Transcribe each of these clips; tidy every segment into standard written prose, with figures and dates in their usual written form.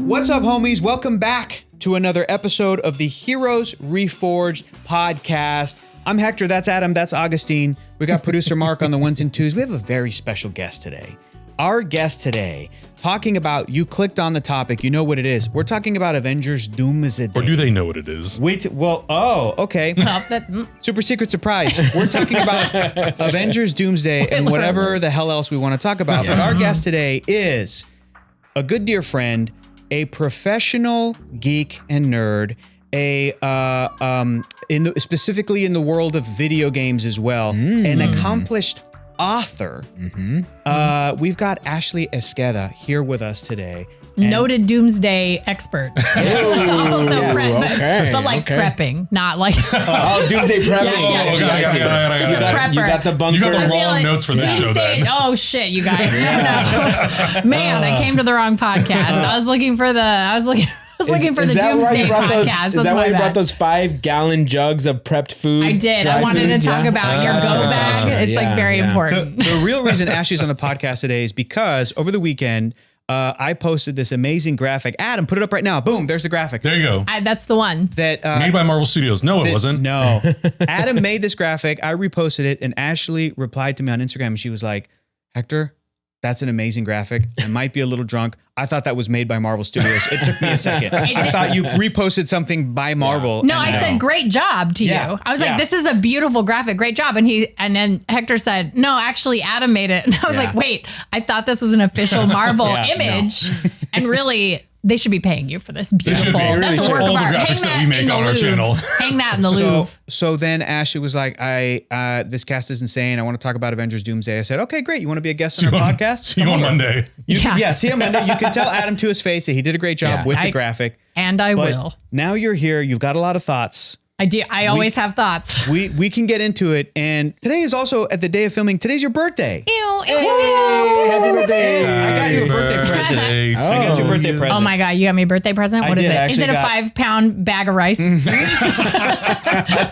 What's up, homies? Welcome back to another episode of the Heroes Reforged podcast. I'm Hector, that's Adam, that's Augustine. We got producer Mark on the ones and twos. We have a very special guest today. Our guest today, talking about, you clicked on the topic, you know what it is. We're talking about Avengers Doomsday. Or do they know what it is? Wait, okay. Super secret surprise. We're talking about Avengers Doomsday and whatever the hell else we want to talk about. But our guest today is a good dear friend, a professional geek and nerd, specifically in the world of video games as well, an accomplished author. We've got Ashley Esqueda here with us today. Noted Doomsday expert. Also prepping, not like Doomsday prepping. Just a prepper. You got the bunker. You got the wrong notes for this show then. Oh shit, you guys. No. Man, I came to the wrong podcast. I was looking for the Doomsday podcast. Is that why you brought those 5-gallon jugs of prepped food? I did. I wanted to talk about your go bag. It's very important. The real reason Ashley's on the podcast today is because over the weekend, I posted this amazing graphic. Adam, put it up right now. Boom, there's the graphic. There you go. That's the one. That made by Marvel Studios. No, it wasn't. No. Adam made this graphic. I reposted it, and Ashley replied to me on Instagram, and she was like, Hector, that's an amazing graphic. I might be a little drunk. I thought that was made by Marvel Studios. It took me a second. I thought you reposted something by Marvel. No, I said great job to you. I was like, this is a beautiful graphic, great job. And then Hector said, no, actually Adam made it. And I was like, wait, I thought this was an official Marvel image. And really, they should be paying you for this beautiful. That's a work of art. Graphics that we make on our channel. Hang that in the Louvre. So then Ashley was like, this cast is insane. I want to talk about Avengers Doomsday. I said, okay, great. You want to be a guest on our podcast? See you on Monday. See you on Monday. You can tell Adam to his face that he did a great job with the graphic. And I will. Now you're here. You've got a lot of thoughts. I do. I always have thoughts. We can get into it. And today is also, at the day of filming, today's your birthday. Hey, happy birthday. I got you a birthday present. I got you a birthday present. Oh my God, you got me a birthday present? What is it? Is it a 5-pound bag of rice?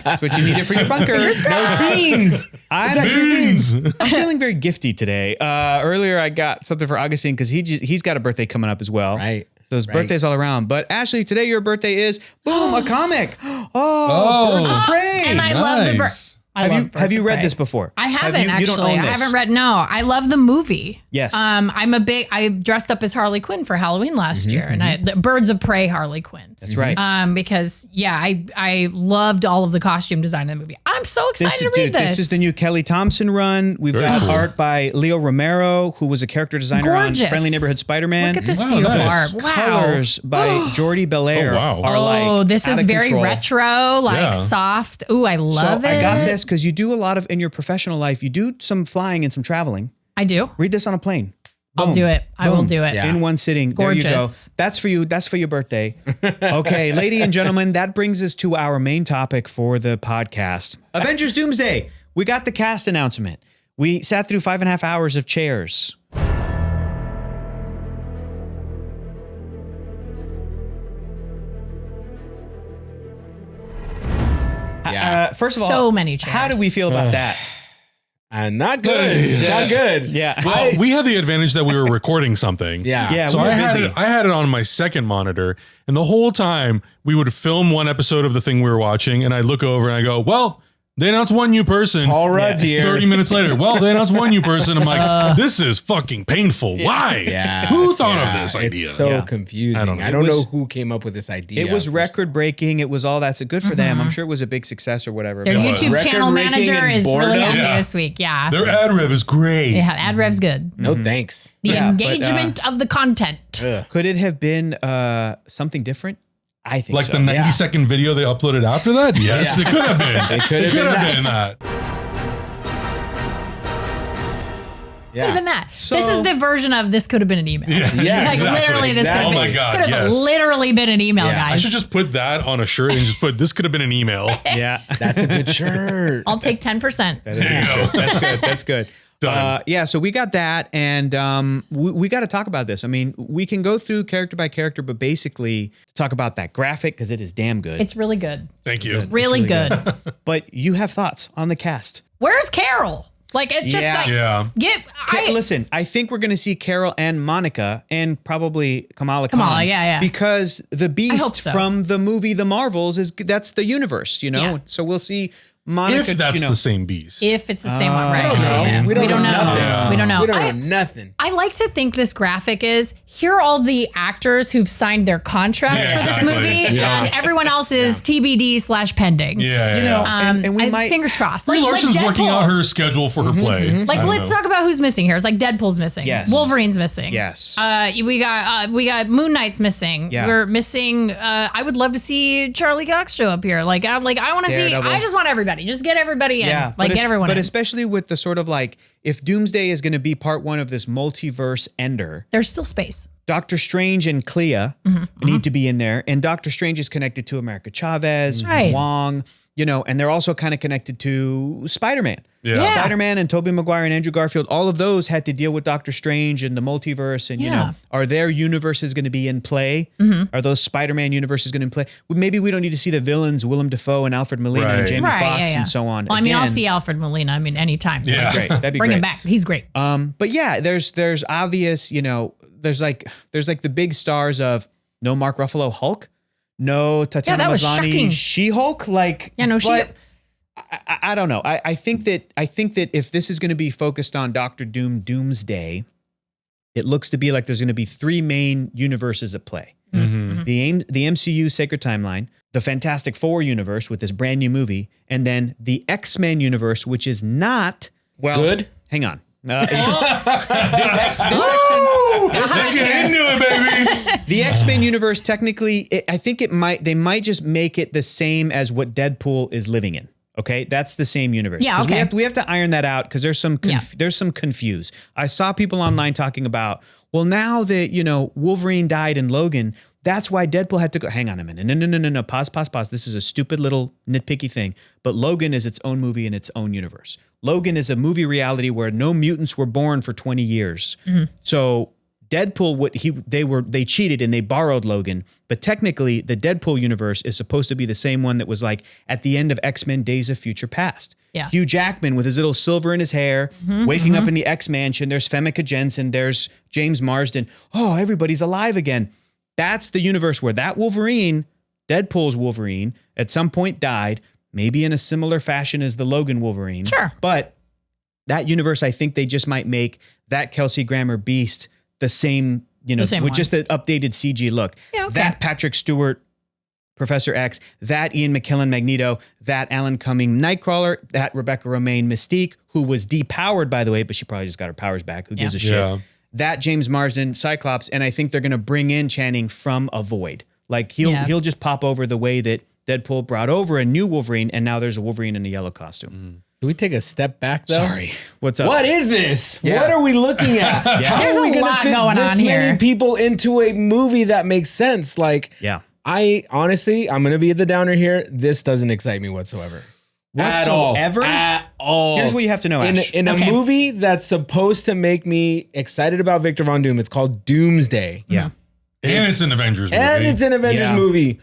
That's what you needed for your bunker. No, beans. It's actually beans. I'm feeling very gifty today. Earlier I got something for Augustine because he's got a birthday coming up as well. Right. So his birthday's all around. But Ashley, today your birthday is, boom, a comic. Birds of Prey. And I love the Have you read this before? I haven't you don't own this? I haven't read. No, I love the movie. Yes. I dressed up as Harley Quinn for Halloween last year, and the Birds of Prey Harley Quinn. That's right. Because I loved all of the costume design in the movie. I'm so excited to read this. This is the new Kelly Thompson run. We've got art by Leo Romero, who was a character designer on Friendly Neighborhood Spider-Man. Look at this beautiful art. Wow. Colors by Jordi Belair. This is very retro, soft. Ooh, I love it. I got this because you do a lot of, in your professional life, you do some flying and some traveling. I do. Read this on a plane. Boom. I'll do it. I will do it. In one sitting. Gorgeous. There you go. That's for you. That's for your birthday. Okay, ladies and gentlemen, that brings us to our main topic for the podcast. Avengers Doomsday. We got the cast announcement. We sat through 5.5 hours of chairs. First of all, so many chairs. How do we feel about that? Not good. Not good. Yeah. Well, we had the advantage that we were recording something. Yeah. So we were I busy. had it on my second monitor, and the whole time we would film one episode of the thing we were watching, and I look over and I go, well, they announced one new person. Paul Rudd's here. 30 minutes later. Well, they announced one new person. I'm like, this is fucking painful. Why? Yeah. Who thought of this idea? It's so confusing. I don't know who came up with this idea. It was record breaking. It was all that. So good for them. I'm sure it was a big success or whatever. Their YouTube channel manager is really happy this week. Yeah. Their ad rev is great. Yeah, ad rev's good. No thanks. The engagement of the content. Could it have been something different? I think like so. the 90-second video they uploaded after that? Yes, it could have been. It could have been that. Could have been that. So, this is the version of this could have been an email. Literally, this could have been. This could have literally been an email, guys. I should just put that on a shirt and just put this could have been an email. Yeah, that's a good shirt. I'll take 10%. There you go. That's good. That's good. So we got that, and we got to talk about this. I mean, we can go through character by character, but basically talk about that graphic because it is damn good. It's really good. Thank you. Really good. But you have thoughts on the cast. Where's Carol? Like, it's just Listen, I think we're going to see Carol and Monica and probably Kamala Khan. Yeah. Because the Beast so. from the movie The Marvels that's the universe, you know? Yeah. So we'll see Monica. If that's the same Beast. If it's the same one, right? We don't know. Yeah. We don't know. We don't know nothing. I like to think this graphic is, here are all the actors who've signed their contracts for this movie, and everyone else is TBD/pending. Yeah. You know, and we might. Fingers crossed. Brie Larson's working out her schedule for her play. Like, let's talk about who's missing here. It's like Deadpool's missing. Yes. Wolverine's missing. Yes. We got Moon Knight's missing. Yeah. We're missing. I would love to see Charlie Cox show up here. I want to see. Daredevil. I just want everybody. Just get everybody in. Yeah, Get everyone but in. especially with the sort of like, if Doomsday is going to be part one of this multiverse ender, There's still space. Doctor Strange and Clea need to be in there, and Doctor Strange is connected to America Chavez, Right. Wong, you know, and they're also kind of connected to Spider-Man. Yeah. Spider-Man and Tobey Maguire and Andrew Garfield, all of those had to deal with Doctor Strange and the multiverse, and you know, are their universes going to be in play? Are those Spider-Man universes going to play? Well, maybe we don't need to see the villains, Willem Dafoe and Alfred Molina and Jamie Foxx and so on. Well, I'll see Alfred Molina. Anytime. Yeah. Just Great. That'd be bring great. him back. He's great. But yeah, there's obvious, you know, there's like the big stars of no Mark Ruffalo Hulk, no Tatiana that was Maslany shocking. She-Hulk, like She. I don't know. I think that if this is going to be focused on Doctor Doom Doomsday, it looks to be like there's going to be three main universes at play. The MCU Sacred Timeline, the Fantastic Four universe with this brand new movie, and then the X-Men universe, which is not Good? Hang on. Let's get into it, baby. The X-Men universe, technically, I think they might just make it the same as what Deadpool is living in. Okay, that's the same universe. Yeah, 'Cause okay. we have to iron that out because there's some confuse. I saw people online talking about, well, now that you know Wolverine died in Logan, that's why Deadpool had to go. Hang on a minute, no. Pause. This is a stupid little nitpicky thing. But Logan is its own movie in its own universe. Logan is a movie reality where no mutants were born for 20 years. So Deadpool, they cheated and they borrowed Logan, but technically the Deadpool universe is supposed to be the same one that was like at the end of X-Men Days of Future Past. Yeah. Hugh Jackman with his little silver in his hair, waking up in the X-Mansion. There's Femica Jensen. There's James Marsden. Oh, everybody's alive again. That's the universe where that Wolverine, Deadpool's Wolverine, at some point died, maybe in a similar fashion as the Logan Wolverine. Sure. But that universe, I think they just might make that Kelsey Grammer Beast the same, you know, with one. just the updated CG look. Yeah, okay. That Patrick Stewart, Professor X, that Ian McKellen Magneto, that Alan Cumming Nightcrawler, that Rebecca Romaine Mystique, who was depowered, by the way, but she probably just got her powers back. Who gives a shit? Yeah. That James Marsden Cyclops, and I think they're going to bring in Channing from a void. Like he'll just pop over the way that Deadpool brought over a new Wolverine, and now there's a Wolverine in a yellow costume. Can we take a step back though? Sorry, what's up? What is this? Yeah. What are we looking at? How There's are we a gonna lot fit going this on many here. people into a movie that makes sense? Like, Yeah. I honestly, I'm gonna be the downer here. This doesn't excite me whatsoever. Whatsoever? At all. Here's what you have to know, Ash. In a movie that's supposed to make me excited about Victor Von Doom, it's called Doomsday. Yeah. And it's an Avengers movie. And it's an Avengers Yeah. movie.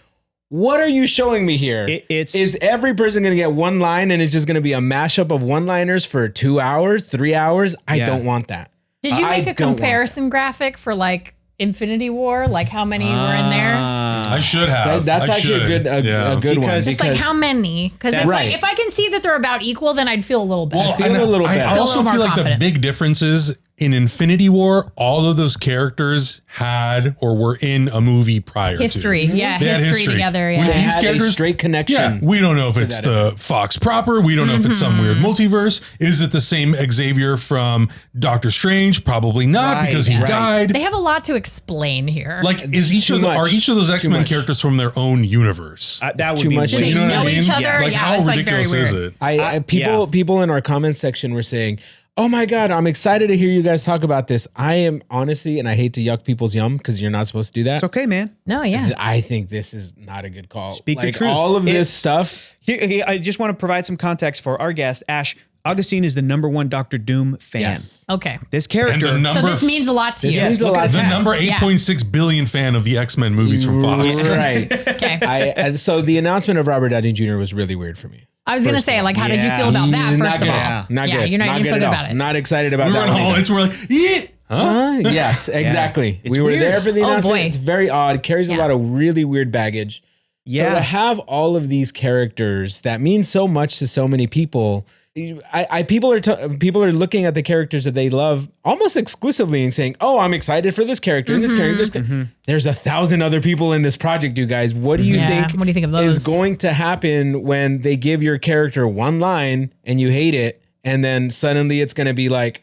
What are you showing me here? Is every person going to get one line and it's just going to be a mashup of one-liners for 2 hours, 3 hours? I don't want that. Did you make a don't want comparison graphic for like Infinity War? Like how many were in there? I should have. That's I actually should. a good one. Because- Just like how many? Because it's Right. like if I can see that they're about equal, then I'd feel a little better. Well, feel a little better. I also Feel a little feel more like confident. the big differences in Infinity War, all of those characters had or were in a movie prior History, to. yeah, They had history together, yeah. With They these had a characters, straight connection. Yeah, we don't know if it's the Fox proper. We don't know if it's some weird multiverse. Is it the same Xavier from Doctor Strange? Probably not, Right, because he right. died. They have a lot to explain here. Like, is each too of much. are each of those Too X-Men much. characters from their own universe? That would too be much. Do they You know what know I each mean? other? Like, Yeah, how it's like very ridiculous is weird. it? People in our comment section were saying, "Oh my God, I'm excited to hear you guys talk about this." I am honestly, and I hate to yuck people's yum because you're not supposed to do that. It's okay, man. No, yeah. I think this is not a good call. Speak the Like, truth. all of It's- this stuff. Here, I just want to provide some context for our guest, Ash. Augustine is the #1 Doctor Doom fan. Yes. Okay. This character. And the So this means a lot to This you. means a look lot at to The that. number 8.6 billion fan of the X-Men movies from Fox. Right. Okay. So the announcement of Robert Downey Jr. was really weird for me. I was going to say, like, how did you feel about that, first of all? Not good. You're not even good about it. Not excited about We were that. in Hall, and we're like, yeah. Huh? Yes, exactly. It's we were weird. there for the announcement. boy. It's very odd. Carries a lot of really weird baggage. Yeah. So to have all of these characters that mean so much to so many people, people are looking at the characters that they love almost exclusively and saying, "Oh, I'm excited for this character and this character." There's 1,000 other people in this project, you guys. What do you think? What do you think of those? Is going to happen when they give your character one line and you hate it, and then suddenly it's going to be like,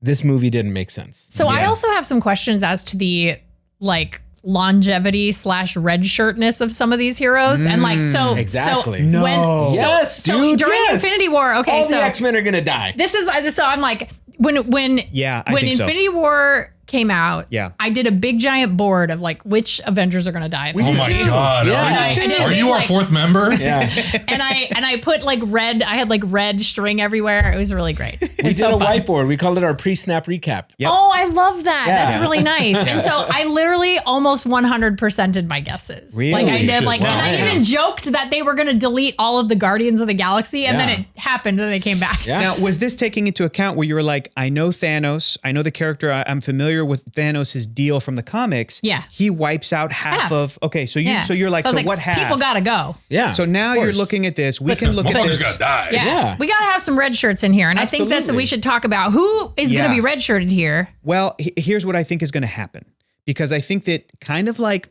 this movie didn't make sense. So I also have some questions as to the like longevity / red shirtness of some of these heroes. And like, so exactly. So No. Yes, so dude, during yes. Infinity War, okay, all so the X-Men are going to die. this is, so I'm like, when I when think so. Infinity War came out, I did a big giant board of like which Avengers are going to die. Oh my God. Yeah. Are you our fourth member? Yeah. and I put like red, I had like red string everywhere. It was really great. We did a whiteboard. We called it our pre-snap recap. Yep. Oh, I love that. Yeah. That's really nice. And so I literally almost 100%ed my guesses. Really? Like I did, Shit, like, wow. and I even joked that they were going to delete all of the Guardians of the Galaxy, and then it happened, and they came back. Yeah. Now, was this taking into account where you were like, I know Thanos, I know the character, I'm familiar with Thanos' deal from the comics. Yeah. He wipes out half of. Okay, so you're like, I was so what half? People got to go. Yeah. So now you're looking at this. We can look at Motherfuckers this. gotta die. Yeah. We got to have some red shirts in here. And I think that's what we should talk about. Who is going to be red shirted here? Well, here's what I think is going to happen, because I think that kind of like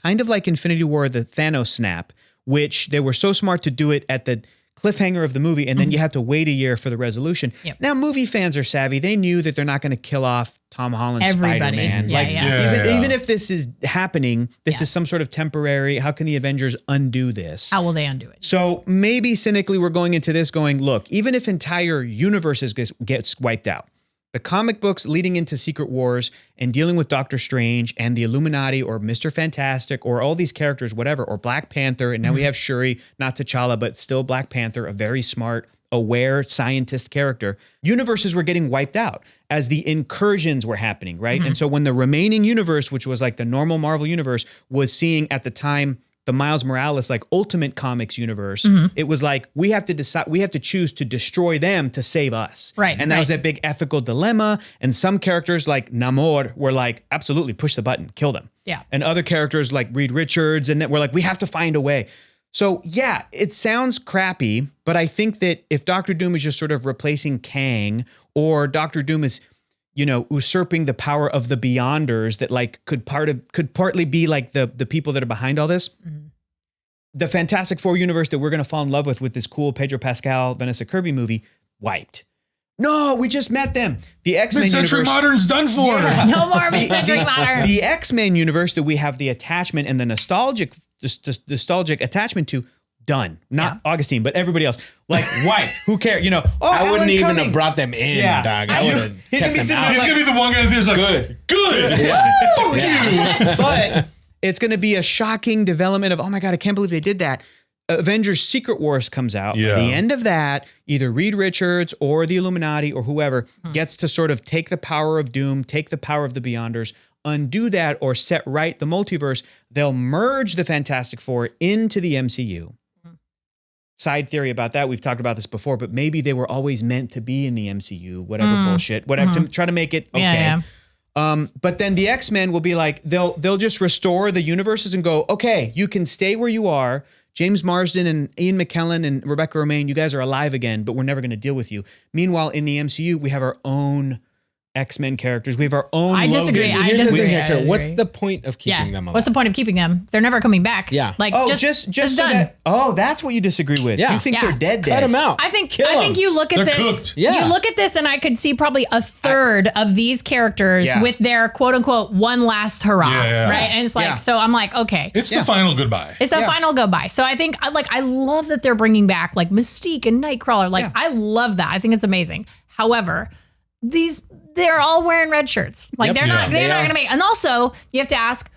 Infinity War, the Thanos snap, which they were so smart to do it at the cliffhanger of the movie, and then you have to wait a year for the resolution. Yep. Now, movie fans are savvy. They knew that they're not going to kill off Tom Holland's Everybody. Spider-Man. Yeah, Even if this is happening, this is some sort of temporary. How can the Avengers undo this? How will they undo it? So maybe cynically we're going into this going, look, even if entire universes gets wiped out, the comic books leading into Secret Wars and dealing with Doctor Strange and the Illuminati or Mr. Fantastic or all these characters, whatever, or Black Panther, and now we have Shuri, not T'Challa, but still Black Panther, a very smart, aware scientist character. Universes were getting wiped out as the incursions were happening, right? And so when the remaining universe, which was like the normal Marvel universe, was seeing at the time the Miles Morales, like Ultimate Comics universe, it was like, we have to decide, we have to choose to destroy them to save us. Right. And that was that big ethical dilemma. And some characters like Namor were like, absolutely, push the button, kill them. Yeah. And other characters like Reed Richards and that were like, we have to find a way. So yeah, it sounds crappy, but I think that if Doctor Doom is just sort of replacing Kang, or Doctor Doom is, usurping the power of the Beyonders that like could partly be like the people that are behind all this. The Fantastic Four universe that we're going to fall in love with this cool Pedro Pascal, Vanessa Kirby movie, wiped. No, we just met them. The X-Men Mid-century universe. modern's done for. No more mid-century modern. The X-Men universe that we have the attachment and the nostalgic attachment to, done. Not Augustine, but everybody else. Like, white. Who cares? I wouldn't even have brought them in, dog. I would have kept them out. He's going to be the one guy that's like, good. Fuck you. But it's going to be a shocking development of, oh my God, I can't believe they did that. Avengers Secret Wars comes out. Yeah. At the end of that, either Reed Richards or the Illuminati or whoever gets to sort of take the power of Doom, take the power of the Beyonders, undo that, or set right the multiverse. They'll merge the Fantastic Four into the MCU. Side theory about that, we've talked about this before, but maybe they were always meant to be in the MCU, whatever bullshit, whatever, to try to make it okay. But then the X-Men will be like, they'll just restore the universes and go, okay, you can stay where you are. James Marsden and Ian McKellen and Rebecca Romijn, you guys are alive again, but we're never going to deal with you. Meanwhile, in the MCU, we have our own X-Men characters. We have our own. I disagree. Here's the thing, Hector. What's the point of keeping them alive? What's the point of keeping them? They're never coming back. Yeah. Like, just so done. that. Oh, that's what you disagree with. Yeah. You think they're dead. Cut them out. I think you look at They're this. cooked. You look at this, and I could see probably a third of these characters with their quote unquote one last hurrah, right? And it's like, so I'm like, okay, It's the final goodbye. it's the final goodbye. So I think, I love that they're bringing back like Mystique and Nightcrawler. Like, I love that. I think it's amazing. However, they're all wearing red shirts. Like they're not going to make. And also, you have to ask,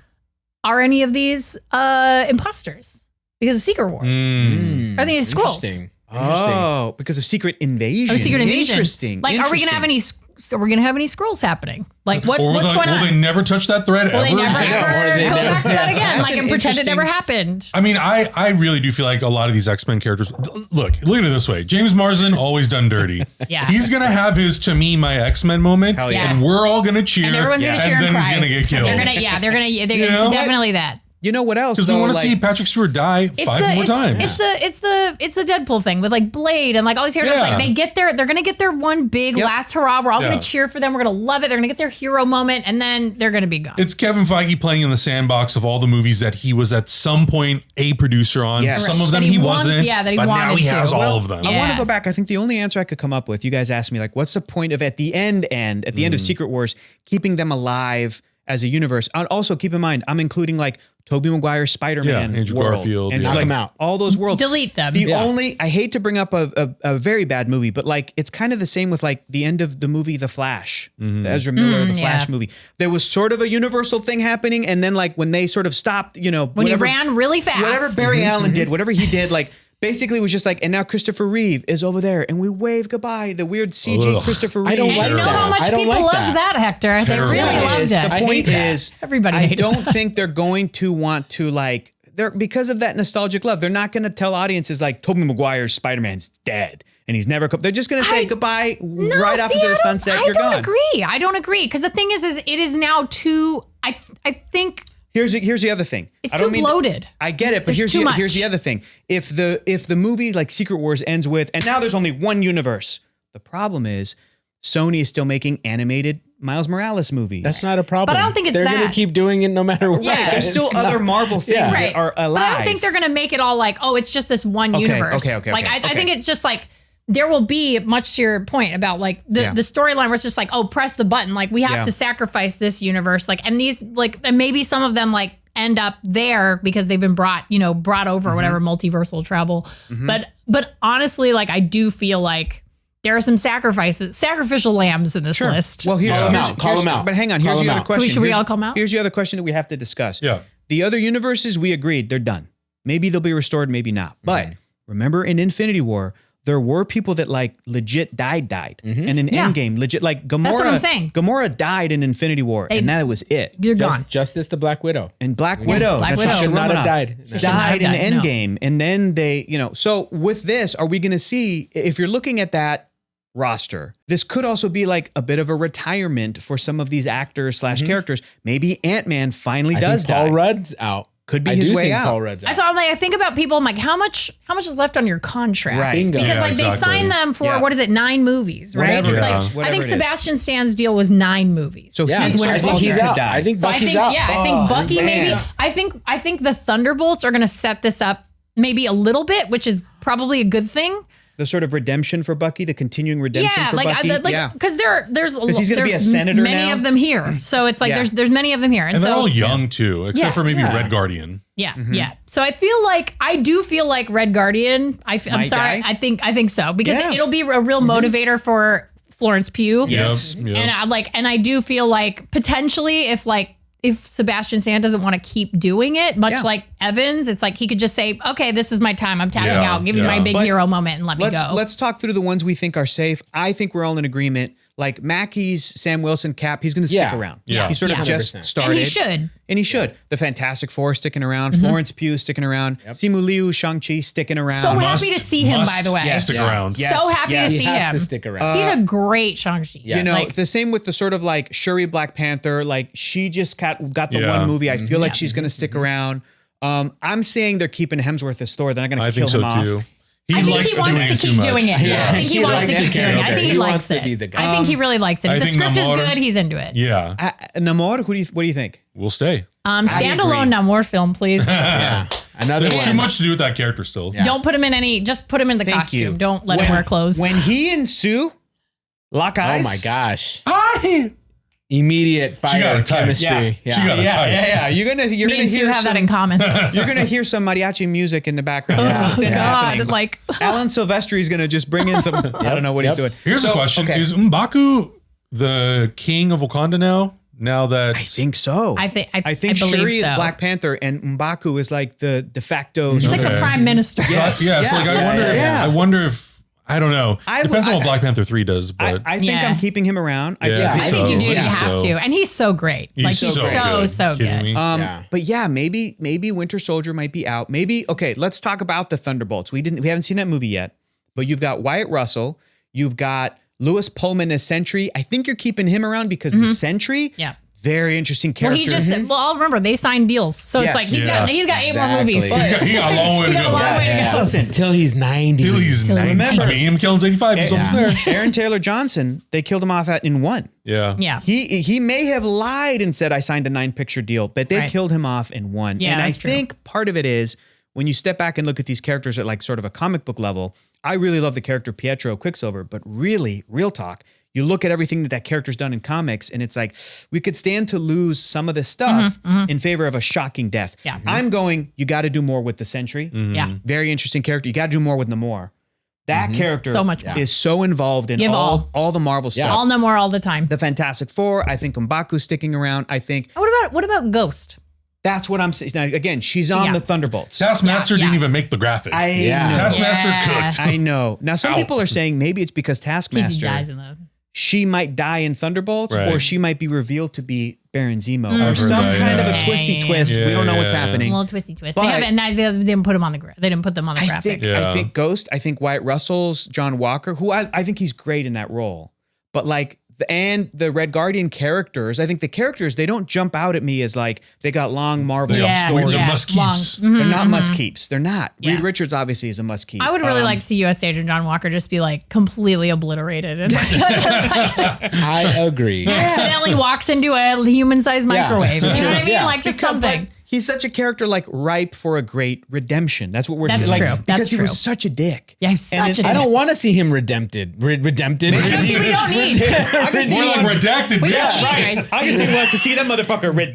are any of these imposters because of Secret Wars? Are these Skrulls? Interesting. Oh, because of Secret Invasion. Secret Invasion. Interesting. Like, are we going to have any so we're gonna have any scrolls happening? Like what's going on? Will they never touch that thread ever? They never again? go back to that again, like and pretend it never happened. I mean, I really do feel like a lot of these X-Men characters. Look at it this way: James Marsden always done dirty. Yeah, he's gonna have his "to me, my X-Men" moment, and we're all gonna cheer, and everyone's gonna cheer and then cry. he's gonna get killed. They're definitely that. You know what else? Because we want to see Patrick Stewart die 5 more times. It's the Deadpool thing with like Blade and like all these characters. Like they get they're gonna get their one big last hurrah. We're all gonna cheer for them. We're gonna love it. They're gonna get their hero moment, and then they're gonna be gone. It's Kevin Feige playing in the sandbox of all the movies that he was at some point a producer on. Yes. Some of them he wasn't. Yeah, that he but wanted now he has to. all of them. I want to go back. I think the only answer I could come up with, you guys asked me, like, what's the point of at the end of Secret Wars, keeping them alive as a universe? And also keep in mind, I'm including like Tobey Maguire's Spider-Man, Andrew world, Garfield, and knock them out. all those worlds. Delete them. I hate to bring up a very bad movie, but like it's kind of the same with like the end of the movie The Flash, the Ezra Miller The Flash movie. There was sort of a universal thing happening, and then like when they sort of stopped, when he ran really fast, whatever Barry Allen did, whatever he did, like. Basically, it was just like, and now Christopher Reeve is over there, and we wave goodbye. The weird CG Christopher Reeve. I don't like and you know that. how much people loved that, Hector. Terrible. They really loved it. The point is, everybody. I don't think they're going to want to like. They're because of that nostalgic love. They're not going to tell audiences like Tobey Maguire's Spider-Man's dead and he's never come. They're just going to say goodbye right off into the sunset. You're gone. I don't agree because the thing is it is now too. I think. Here's the other thing. It's too bloated. I get it, but here's the other thing. If the movie like Secret Wars ends with, and now there's only one universe. The problem is Sony is still making animated Miles Morales movies. That's not a problem. But I don't think they're going to keep doing it no matter what. Yeah. There's still other Marvel things that are alive. But I don't think they're going to make it all like, oh, it's just this one universe. I think it's just like. There will be, much to your point about like the storyline where it's just like, oh, press the button. Like we have to sacrifice this universe. Like, and these like, and maybe some of them like end up there because they've been brought over whatever multiversal travel. But honestly, like I do feel like there are some sacrificial lambs in this list. Well, call them out. But hang on, here's the other question. Should we all call them out? Here's the other question that we have to discuss. Yeah. The other universes, we agreed, they're done. Maybe they'll be restored, maybe not. But remember in Infinity War, there were people that like legit died. And in Endgame, legit like Gamora. That's what I'm saying. Gamora died in Infinity War, and that was it. You're gone. Justice to Black Widow. And Black Widow. Black Widow should not have died. Died in Endgame. And then they, so with this, are we going to see, if you're looking at that roster, this could also be like a bit of a retirement for some of these actors / characters. Maybe Ant-Man finally does die. Paul Rudd's out. Could be his way out. Paul Rudd's out. So I'm like, I think about people. I'm like, how much is left on your contract? Right. Because Yeah, they signed them for what is it, 9 movies, right? Whatever It's like I think Sebastian Stan's deal was 9 movies. So I think he's out. I think Bucky's out. Yeah, I think Bucky maybe. I think the Thunderbolts are going to set this up maybe a little bit, which is probably a good thing. The sort of redemption for Bucky, the continuing redemption for Bucky. Because there's he's going to be a senator many now? of them here. So it's like there's many of them here. And they're all young too, except for maybe Red Guardian. Yeah. So I do feel like Red Guardian. I'm sorry. I think so because it'll be a real motivator for Florence Pugh. Yes. And I do feel like potentially if Sebastian Stan doesn't want to keep doing it, much like Evans, it's like he could just say, okay, this is my time. I'm tapping out. Give me my big hero moment and let me go. Let's talk through the ones we think are safe. I think we're all in agreement. Like Mackie's Sam Wilson Cap, he's going to stick around. Yeah. He sort of just started. And he should. The Fantastic Four sticking around. Florence Pugh sticking around. Simu Liu, Shang-Chi sticking around. So happy to see him, by the way. Stick around. So happy to see He has him. to stick around. He's a great Shang-Chi. The same with the sort of like Shuri Black Panther. Like she just got the one movie. I feel like she's going to stick around. I'm saying they're keeping Hemsworth as Thor. They're not going to kill him off. Too. I think he wants to keep doing it. Yeah. I think he wants to keep doing it. I think he likes it. be the guy. I think he really likes it. If the script is good, he's into it. Yeah. Namor, what do you think? We'll stay. Standalone Namor film, please. Another There's one. too much to do with that character still. Don't put him in just put him in the costume. Don't let him wear clothes. When he and Sue lock eyes. Oh my gosh. Immediate fire chemistry. She got a type. Yeah. You're gonna Me and Sue hear have that in common. You're gonna hear some mariachi music in the background. Oh God! Like Alan Silvestri is gonna just bring in some. I don't know what he's doing. Here's a question: Is M'Baku the king of Wakanda now? Now that I think so. I think Shuri is so. Black Panther and M'Baku is like the de facto. He's like the prime minister. I wonder if I don't know. Depends on what Black Panther 3 does, but I think I'm keeping him around. I think you do. You have to. And he's so great. He's so good. But yeah, maybe Winter Soldier might be out. Maybe, okay, let's talk about the Thunderbolts. We haven't seen that movie yet, but you've got Wyatt Russell. You've got Lewis Pullman as Sentry. I think you're keeping him around because the Sentry. Yeah. Very interesting character. I'll remember they signed deals. So it's like he's got 8 more movies. He got a long way to go. Listen, till he's 90. Till he's 90. Remember, McKellen's 85. He's almost there. Aaron Taylor Johnson, they killed him off in one. Yeah. He may have lied and said I signed a 9-picture deal, but they killed him off in one. Yeah, and I true. think part of it is when you step back and look at these characters at like sort of a comic book level, I really love the character Pietro Quicksilver, but really, real talk, you look at everything that character's done in comics, and it's like, we could stand to lose some of this stuff in favor of a shocking death. Yeah. I'm going, you got to do more with the Sentry. Yeah. Very interesting character. You got to do more with Namor. That character so much more. is so involved in all the Marvel stuff. All Namor all the time. The Fantastic Four. I think M'Baku's sticking around. I think What about Ghost? that's what I'm saying. Now, again, she's on the Thunderbolts. Taskmaster didn't even make the graphic. I know. Taskmaster cooked. I know. Now, some people are saying maybe it's because He Taskmaster, dies in the... she might die in Thunderbolts, Right. or she might be revealed to be Baron Zemo, or some kind of a twisty twist. We don't know what's happening. A little twisty twist. But they didn't put him on the. They didn't put them on the graphic. I think Ghost. I think Wyatt Russell's John Walker, who I think he's great in that role. But like the Red Guardian characters, I think the characters, they don't jump out at me as like they got long Marvel stories. They're must-keeps. They're not must-keeps. They're not. Reed Richards obviously is a must-keep. I would really like to see U.S. Agent John Walker just be like completely obliterated and I agree. accidentally walks into a human-sized microwave. You know what I mean? Like just something. He's such a character like ripe for a great redemption. That's what we're That's saying. true. Like, That's because he true. was such a dick. Yeah, he's such a I dick. don't want to see him redempted. Redempted. We don't need. More like redacted. We bitch. don't right. Augustine wants to see that motherfucker redacted.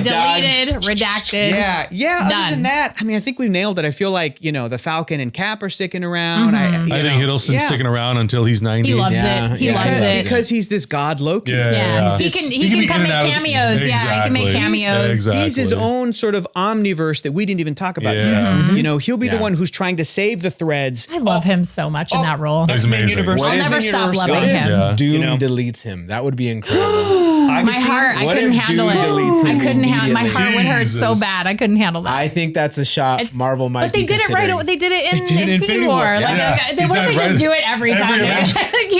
Deleted, redacted. Yeah. Other Done. than that, I mean, I think we nailed it. I feel like, the Falcon and Cap are sticking around. I think Hiddleston's sticking around until he's 90. He loves it. He loves it. Because he's this god Loki. Yeah. He can come make cameos. Yeah, he can make cameos. Exactly. He's his own sort of omniverse that we didn't even talk about. Yeah. He'll be the one who's trying to save the threads. I love him so much in that role. He's amazing. I'll never stop loving him. Yeah. Doom deletes him. That would be incredible. My heart, I couldn't handle it. I couldn't handle. My heart would hurt so bad. I couldn't handle that. I think that's a shot Marvel might. But they did it right. They did it in Infinity War. Like, what if they just do it every time?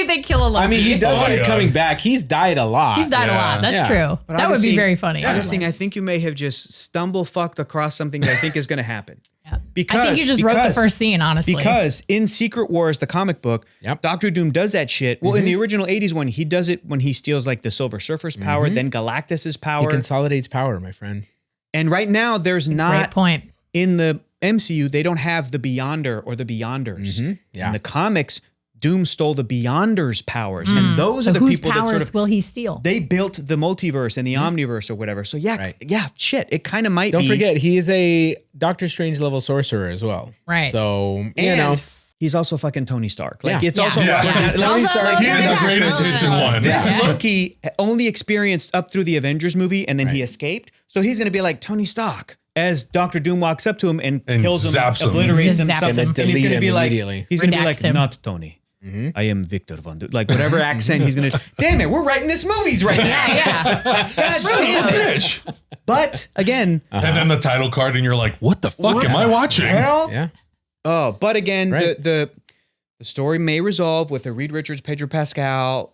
They kill a Loki. I mean, he does keep coming back. He's died a lot. He's died a lot. That's true. But that would be very funny. I think you may have just stumble-fucked across something that I think is going to happen. Because, I think you just wrote the first scene, honestly. Because in Secret Wars, the comic book, Doctor Doom does that shit. Well, in the original 80s one, he does it when he steals like the Silver Surfer's power, then Galactus's power. He consolidates power, my friend. And right now, there's not... Great point. In the MCU, they don't have the Beyonder or the Beyonders. In the comics, Doom stole the Beyonders' powers. And those are the people that sort of... will he steal? They built the multiverse and the omniverse or whatever. So shit, it kind of might be... Don't forget, he is a Doctor Strange level sorcerer as well. Right. So, you know... He's also fucking Tony Stark. Like, it's also... Tony Stark. He has the greatest hits in one. Loki only experienced up through the Avengers movie, and then he escaped. So he's going to be like Tony Stark as Dr. Doom walks up to him and kills him, obliterates him. And he's going to be like, him. not Tony. I am Victor Von Doom. Like, whatever accent he's going to... Damn it, we're writing this movies right now. God damn it. But, again... And then the title card, and you're like, what the fuck am I watching? Yeah. Oh, but again, the story may resolve with a Reed Richards, Pedro Pascal,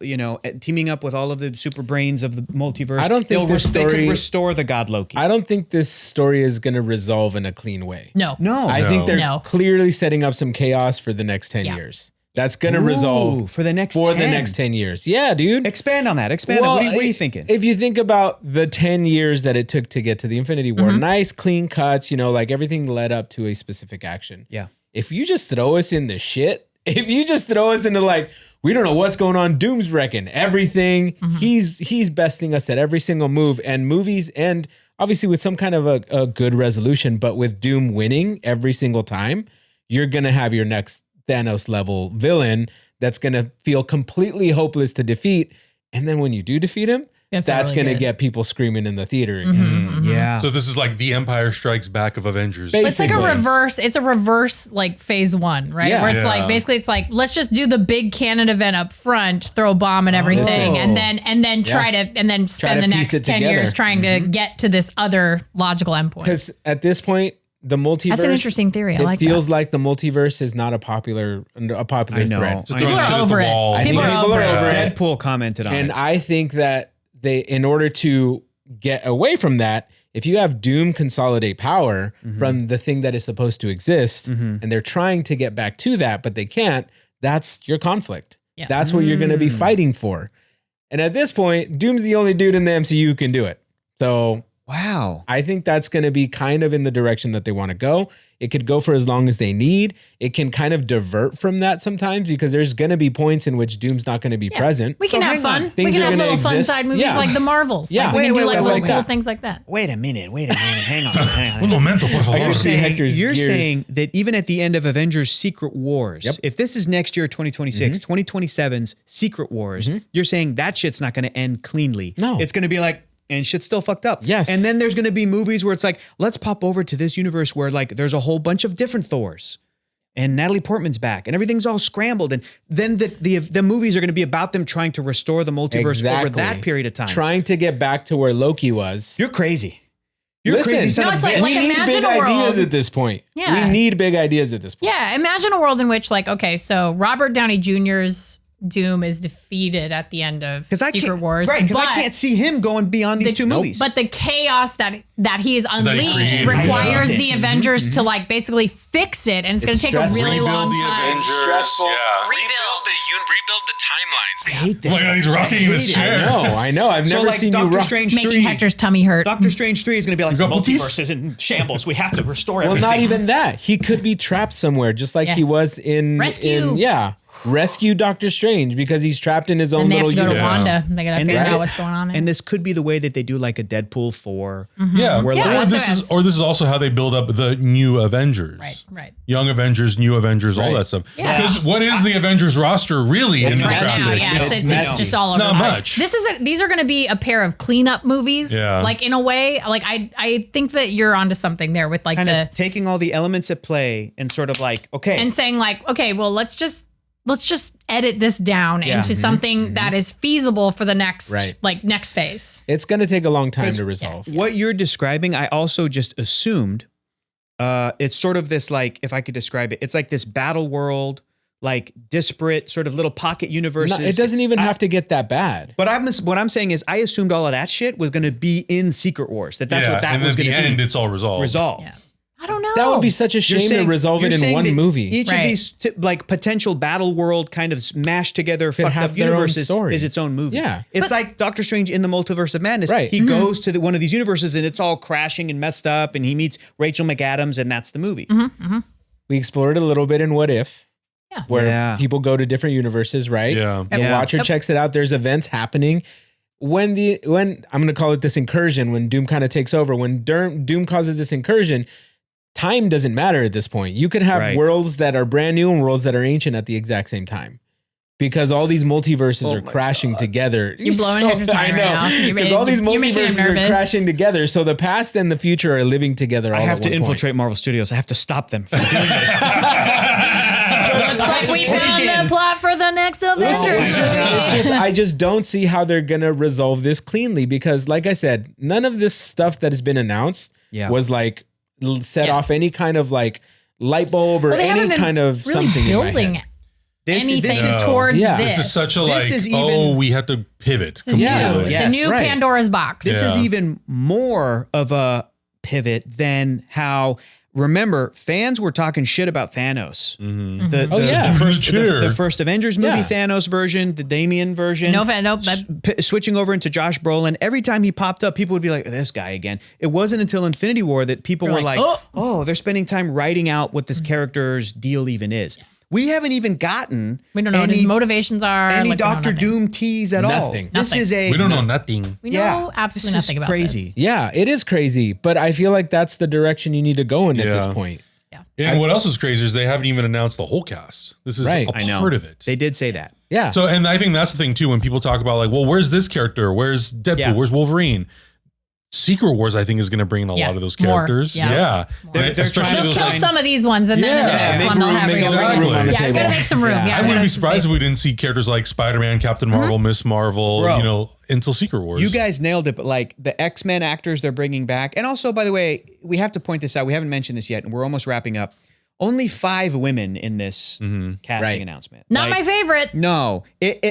teaming up with all of the super brains of the multiverse. I don't think they could restore the god Loki. I don't think this story is going to resolve in a clean way. No. I think they're clearly setting up some chaos for the next 10 years. That's going to resolve for the next 10 years. Yeah, dude. Expand on that. What are you thinking? If you think about the 10 years that it took to get to the Infinity War, nice clean cuts, like everything led up to a specific action. Yeah. If you just throw us in the shit, if you just throw us into like, we don't know what's going on, Doom's wrecking everything. He's besting us at every single move, and movies, and obviously with some kind of a good resolution, but with Doom winning every single time, you're going to have your next Thanos level villain that's going to feel completely hopeless to defeat. And then when you do defeat him, that's really going to good. get people screaming in the theater again. Yeah. So this is like the Empire Strikes Back of Avengers. It's like a Basically. reverse. It's a reverse like phase 1, right? Yeah. Where it's like basically it's like let's just do the big canon event up front, throw a bomb and everything, and then try to spend the piece next it 10 together. years trying to get to this other logical endpoint. Because at this point, the multiverse. That's an interesting theory. I like It feels that. like the multiverse is not a popular I know. thread. So People throwing are shit at over the it. wall. I think People are people over are over it. it. Deadpool commented on And it. I think that in order to get away from that, if you have Doom consolidate power from the thing that is supposed to exist, and they're trying to get back to that, but they can't, that's your conflict. Yeah. That's what you're going to be fighting for. And at this point, Doom's the only dude in the MCU who can do it. So Wow. I think that's going to be kind of in the direction that they want to go. It could go for as long as they need. It can kind of divert from that sometimes because there's going to be points in which Doom's not going to be present. We can So have hang on. fun. We Things can are have gonna little fun exist. side movies Yeah. like the Marvels. Yeah. Like we can Wait, do wait, like wait, little like cool that. things like that. Wait a minute. Hang on. Un momento, por favor. You're see saying, Hector's you're gears. saying that even at the end of Avengers Secret Wars, Yep. if this is next year, 2026, 2027's Secret Wars, you're saying that shit's not going to end cleanly. No. It's going to be like, and shit's still fucked up. Yes. And then there's going to be movies where it's like, let's pop over to this universe where like there's a whole bunch of different Thors. And Natalie Portman's back, and everything's all scrambled. And then the movies are going to be about them trying to restore the multiverse over that period of time. Trying to get back to where Loki was. You're crazy. You're Listen, crazy son No, of it's a like- bitch. like we need imagine big a world- ideas at this point. Yeah. We need big ideas at this point. Yeah, imagine a world in which like, okay, so Robert Downey Jr.'s Doom is defeated at the end of Secret Wars. Right, because I but- can't see him going beyond these two movies. But the chaos that he is unleashed created. requires I love the this. Avengers to like basically fix it, and it's going to take a stressful. really long the time. Avengers. Stressful. Yeah. Rebuild the timelines. I hate this. Oh my God, he's rocking in his chair. I know. I've So never like seen Doctor you rock. Strange It's making 3. Hector's tummy hurt. Doctor Strange 3 is going to be like, got multiverse booties? is in shambles. We have to restore Well, everything. not even that. He could be trapped somewhere, just like Yeah. he was in Rescue. rescue Doctor Strange because he's trapped in his own And they have little to go to universe. Wanda. They got to figure then- out what's going on there. And this could be the way that they do like a Deadpool 4. Yeah. Where Yeah, or, that's what this is also how they build up the new Avengers. right. Young Avengers, new Avengers, all Right. that stuff. Yeah. Because what is the Avengers roster really in this Right graphic? now, yeah, It's it's messy. just all It's over not the place. much. These are going to be a pair of cleanup movies. Yeah. Like in a way, like I think that you're onto something there with like Kind the of taking all the elements at play and sort of like, okay. and saying like, okay, well, let's just edit this down Yeah. into something that is feasible for the next Right. next phase. It's going to take a long time to resolve. what you're describing, I also just assumed it's sort of this like, if I could describe it, it's like this battle world, like disparate sort of little pocket universes. No, it doesn't even have to get that bad. But what I'm saying is I assumed all of that shit was going to be in Secret Wars. That's what that and was at going the to be. end, it's all resolved. Yeah. I don't know. That would be such a You're shame saying- to resolve you're it in saying one that movie. Each of Right. these like potential battle world kind of mashed together fucked have up their own universes story. is its own movie. Yeah. It's like Doctor Strange in the Multiverse of Madness. Right. He goes to one of these universes and it's all crashing and messed up and he meets Rachel McAdams and that's the movie. We explored a little bit in What If, where Yeah. people go to different universes, right? Yeah. The Yeah. Watcher checks it out. There's events happening. When I'm going to call it this incursion, when Doom kind of takes over, when Doom causes this incursion, time doesn't matter at this point. You could have Right. worlds that are brand new and worlds that are ancient at the exact same time. Because all these multiverses are crashing together. You're blowing Hector's mind I right know. now. Because all these You're making him multiverses are nervous. crashing together. So the past and the future are living together all I have at to one point. infiltrate Marvel Studios. I have to stop them from doing this. Looks like we found the plot for the next Avengers. I just don't see how they're gonna resolve this cleanly because, like I said, none of this stuff that has been announced Yeah. was like set Yeah. off any kind of like light bulb or Well, they haven't any been kind of really something building in my head. anything is towards Yeah. this. This is such a This like, is even- we have to pivot It's new. completely. It's Yes, a new right. Pandora's box. This is Yeah. even more of a pivot than how. Remember, fans were talking shit about Thanos. The, Oh, yeah. the first Avengers movie, Yeah. Thanos version, the Damian version. Nope. Switching over into Josh Brolin. Every time he popped up, people would be like, this guy again. It wasn't until Infinity War that people were like, like, oh. they're spending time writing out what this character's deal even is. We haven't even gotten We don't know what his motivations are. any Like, we know Doctor nothing. Doom tease at all. Nothing. This Nothing. is a We don't know nothing. We know absolutely this is nothing about crazy. this. Yeah, it is crazy, but I feel like that's the direction you need to go in at this Yeah. point. Yeah. And what else is crazy is they haven't even announced the whole cast. This is a part of it. They did say that. Yeah. So, and I think that's the thing too, when people talk about like, well, where's this character? Where's Deadpool? Where's Wolverine? Secret Wars, I think, is going to bring in a lot of those characters. They'll kill some of these ones, and then in the next one they'll have room. Yeah, we're gonna make some room. I wouldn't be surprised if we didn't see characters like Spider-Man, Captain Marvel, Miss Marvel, until Secret Wars. You guys nailed it, but like the X-Men actors they're bringing back, and also, by the way, we have to point this out. We haven't mentioned this yet, and we're almost wrapping up. Only 5 women in this casting announcement. Not my favorite. No,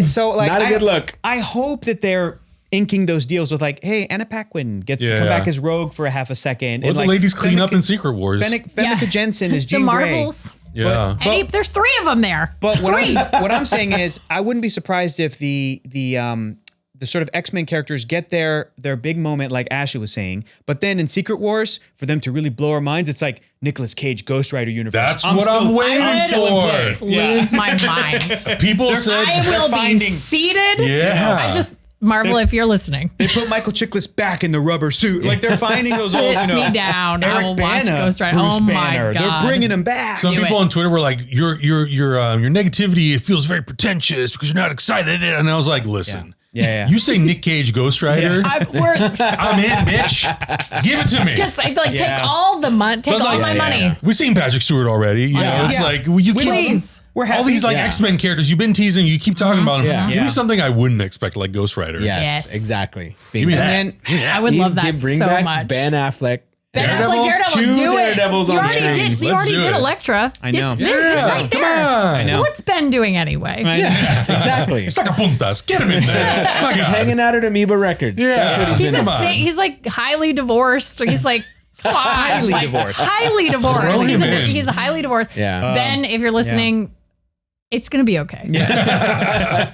so like not a good look. I hope that they're inking those deals with like, hey, Anna Paquin gets to come back as Rogue for a half a second. Or and the like, ladies clean up in Secret Wars. Fenneka Jensen is Jean the Grey. Marvels. Yeah. But there's 3 of them there. But what I'm saying is, I wouldn't be surprised if the sort of X-Men characters get their big moment, like Ashley was saying. But then in Secret Wars, for them to really blow our minds, it's like Nicolas Cage Ghost Rider universe. That's what I'm waiting for. Lose my mind. People said I will be seated. Yeah. I just Marvel, if you're listening. They put Michael Chiklis back in the rubber suit. Like they're finding those old, Sit me down. I will watch Ghost Rider. Bruce Oh Banner. my God. They're bringing him back. Some people on Twitter were like, your negativity, it feels very pretentious because you're not excited. And I was like, listen. Yeah. You say Nick Cage Ghost Rider? I'm in, bitch. Give it to me. Just take all the money. Take all my money. We've seen Patrick Stewart already. You know, it's like you Please. We're happy. all these like X-Men characters you've been teasing. You keep talking about them. Yeah. Give me something I wouldn't expect, like Ghost Rider. Yes. Exactly. Give me that. And then I would love that bring so back much. Ben Affleck. Daredevil, Two do it. Daredevils You on already screen. did. You already did Elektra. I know. It's right come there. on. I know. What's Ben doing anyway? Yeah, exactly. Saca puntas. Get him in there. He's hanging out at Amoeba Records. Yeah. That's what He's been doing. he's like highly divorced. He's like Highly divorced. Highly Throw divorced. him in. He's highly divorced. Yeah. Ben, if you're listening, it's gonna be okay.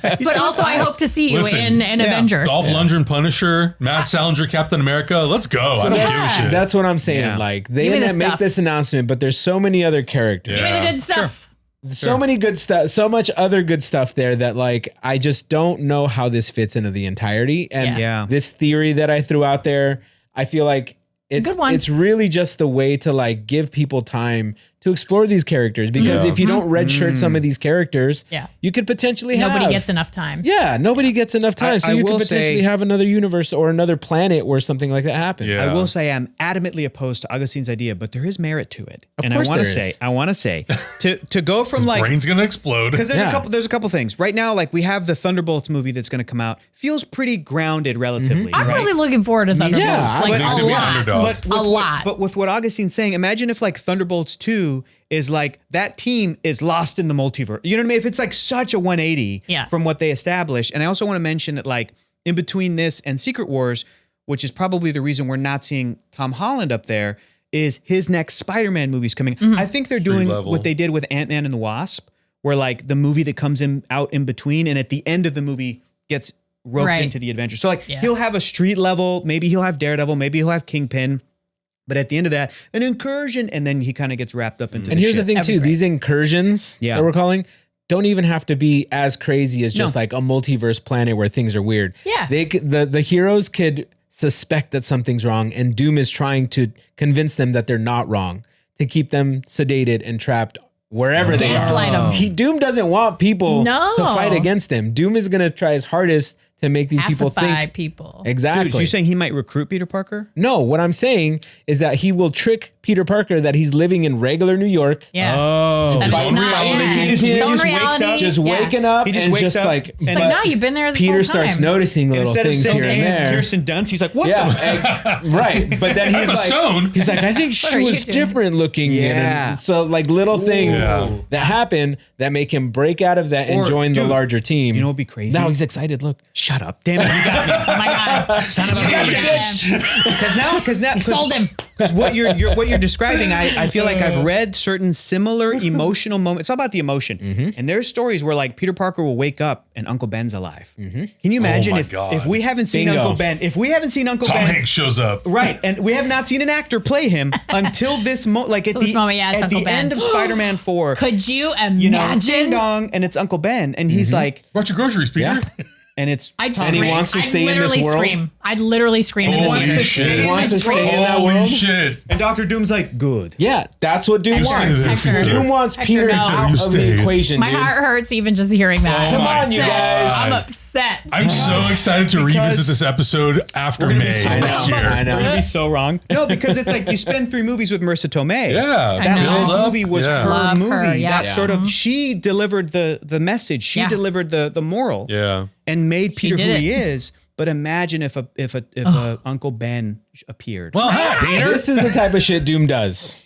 But also, I hope to see you in an Avenger. Dolph Lundgren, Punisher, Matt Salinger, Captain America. Let's go. I don't give a shit. That's what I'm saying. Yeah. Like they Give me the didn't make stuff. this announcement, but there's so many other characters. Give me the good stuff. So many good stuff, so much other good stuff there that like I just don't know how this fits into the entirety. And this theory that I threw out there, I feel like it's really just the way to like give people time to explore these characters, because if you don't redshirt some of these characters, you could potentially Nobody gets enough time. Yeah, nobody gets enough time. So I you could will potentially say- have another universe or another planet where something like that happens. Yeah. I will say I'm adamantly opposed to Augustine's idea, but there is merit to it. Of And course I want there is. to say, to go from like Brain's gonna explode. because there's a couple things right now. Like we have the Thunderbolts movie that's going to come out. Feels pretty grounded relatively. I'm right? really looking forward to Thunderbolts. Yeah, like think it's a gonna be an lot. underdog. But But with what Augustine's saying, imagine if like Thunderbolts 2 is like that team is lost in the multiverse. You know what I mean? If it's like such a 180 from what they established. And I also want to mention that like in between this and Secret Wars, which is probably the reason we're not seeing Tom Holland up there, is his next Spider-Man movie's coming. I think they're doing what they did with Ant-Man and the Wasp, where like the movie that comes out in between and at the end of the movie gets roped into the adventure. So like he'll have a street level, maybe he'll have Daredevil, maybe he'll have Kingpin. But at the end of that, an incursion, and then he kind of gets wrapped up into. And here's the thing too: these incursions that we're calling don't even have to be as crazy as just like a multiverse planet where things are weird. Yeah, the heroes could suspect that something's wrong, and Doom is trying to convince them that they're not wrong, to keep them sedated and trapped wherever they Gaslight are. 'em. Doom doesn't want people No. to fight against him. Doom is going to try his hardest to make these people pacify think. people. Exactly. Dude, you saying he might recruit Peter Parker? No, what I'm saying is that he will trick Peter Parker that he's living in regular New York. Yeah. Oh, That it's own not. reality. Yeah. He just His own wakes reality. up, just Yeah. waking up, He just and wakes just up like, and Like, no, you've been there this Peter whole starts time. noticing little instead of things saying here and it's there. Kirsten Dunst, he's like, what the? Yeah, right. But then he's I'm a like, stone. he's like, I think What she are you was doing? different looking. Yeah. And so like little things Yeah. that happen that make him break out of that and Or, join the dude, larger team. You know what'd be crazy? Now he's excited. Look. Shut up. Damn it, you got me. Oh my God. Son of a bitch. Because now, Sold him. Because what you're describing, I feel like I've read certain similar emotional moments. It's all about the emotion. And there's stories where like Peter Parker will wake up and Uncle Ben's alive. Can you imagine my if God. we haven't seen Bingo. Uncle Ben? If we haven't seen Uncle Tom Ben, Hanks shows up. right? And we have not seen an actor play him until this moment. Like at Till this the moment, yeah, it's at Uncle the Ben. end of Spider-Man 4. Could you imagine? You know, ding dong, and it's Uncle Ben, and he's like, Brought your groceries, Peter. Yeah. and it's I'd And he scream. wants to I'd stay in this literally world. Scream. I'd literally scream in the Holy theater. shit. He wants to stay in that Holy world. shit. And Dr. Doom's like, good. Yeah, that's what Doom Hector, wants. Hector. Doom wants Peter no. out of Stay. the equation, My dude. heart hurts even just hearing that. Come I'm on, you upset. guys. I'm upset. I'm so excited to revisit this episode after May so next wrong. year. I know. We're gonna be so wrong. No, because it's like you spend 3 movies with Marissa Tomei. Yeah. I know. This movie was Yeah. her Love movie. her, yeah. That sort of she delivered the message. She Yeah. delivered the moral. Yeah. And made Peter who did he it. is. But imagine if a Uncle Ben appeared. Well, hey, Peter. This is the type of shit Doom does.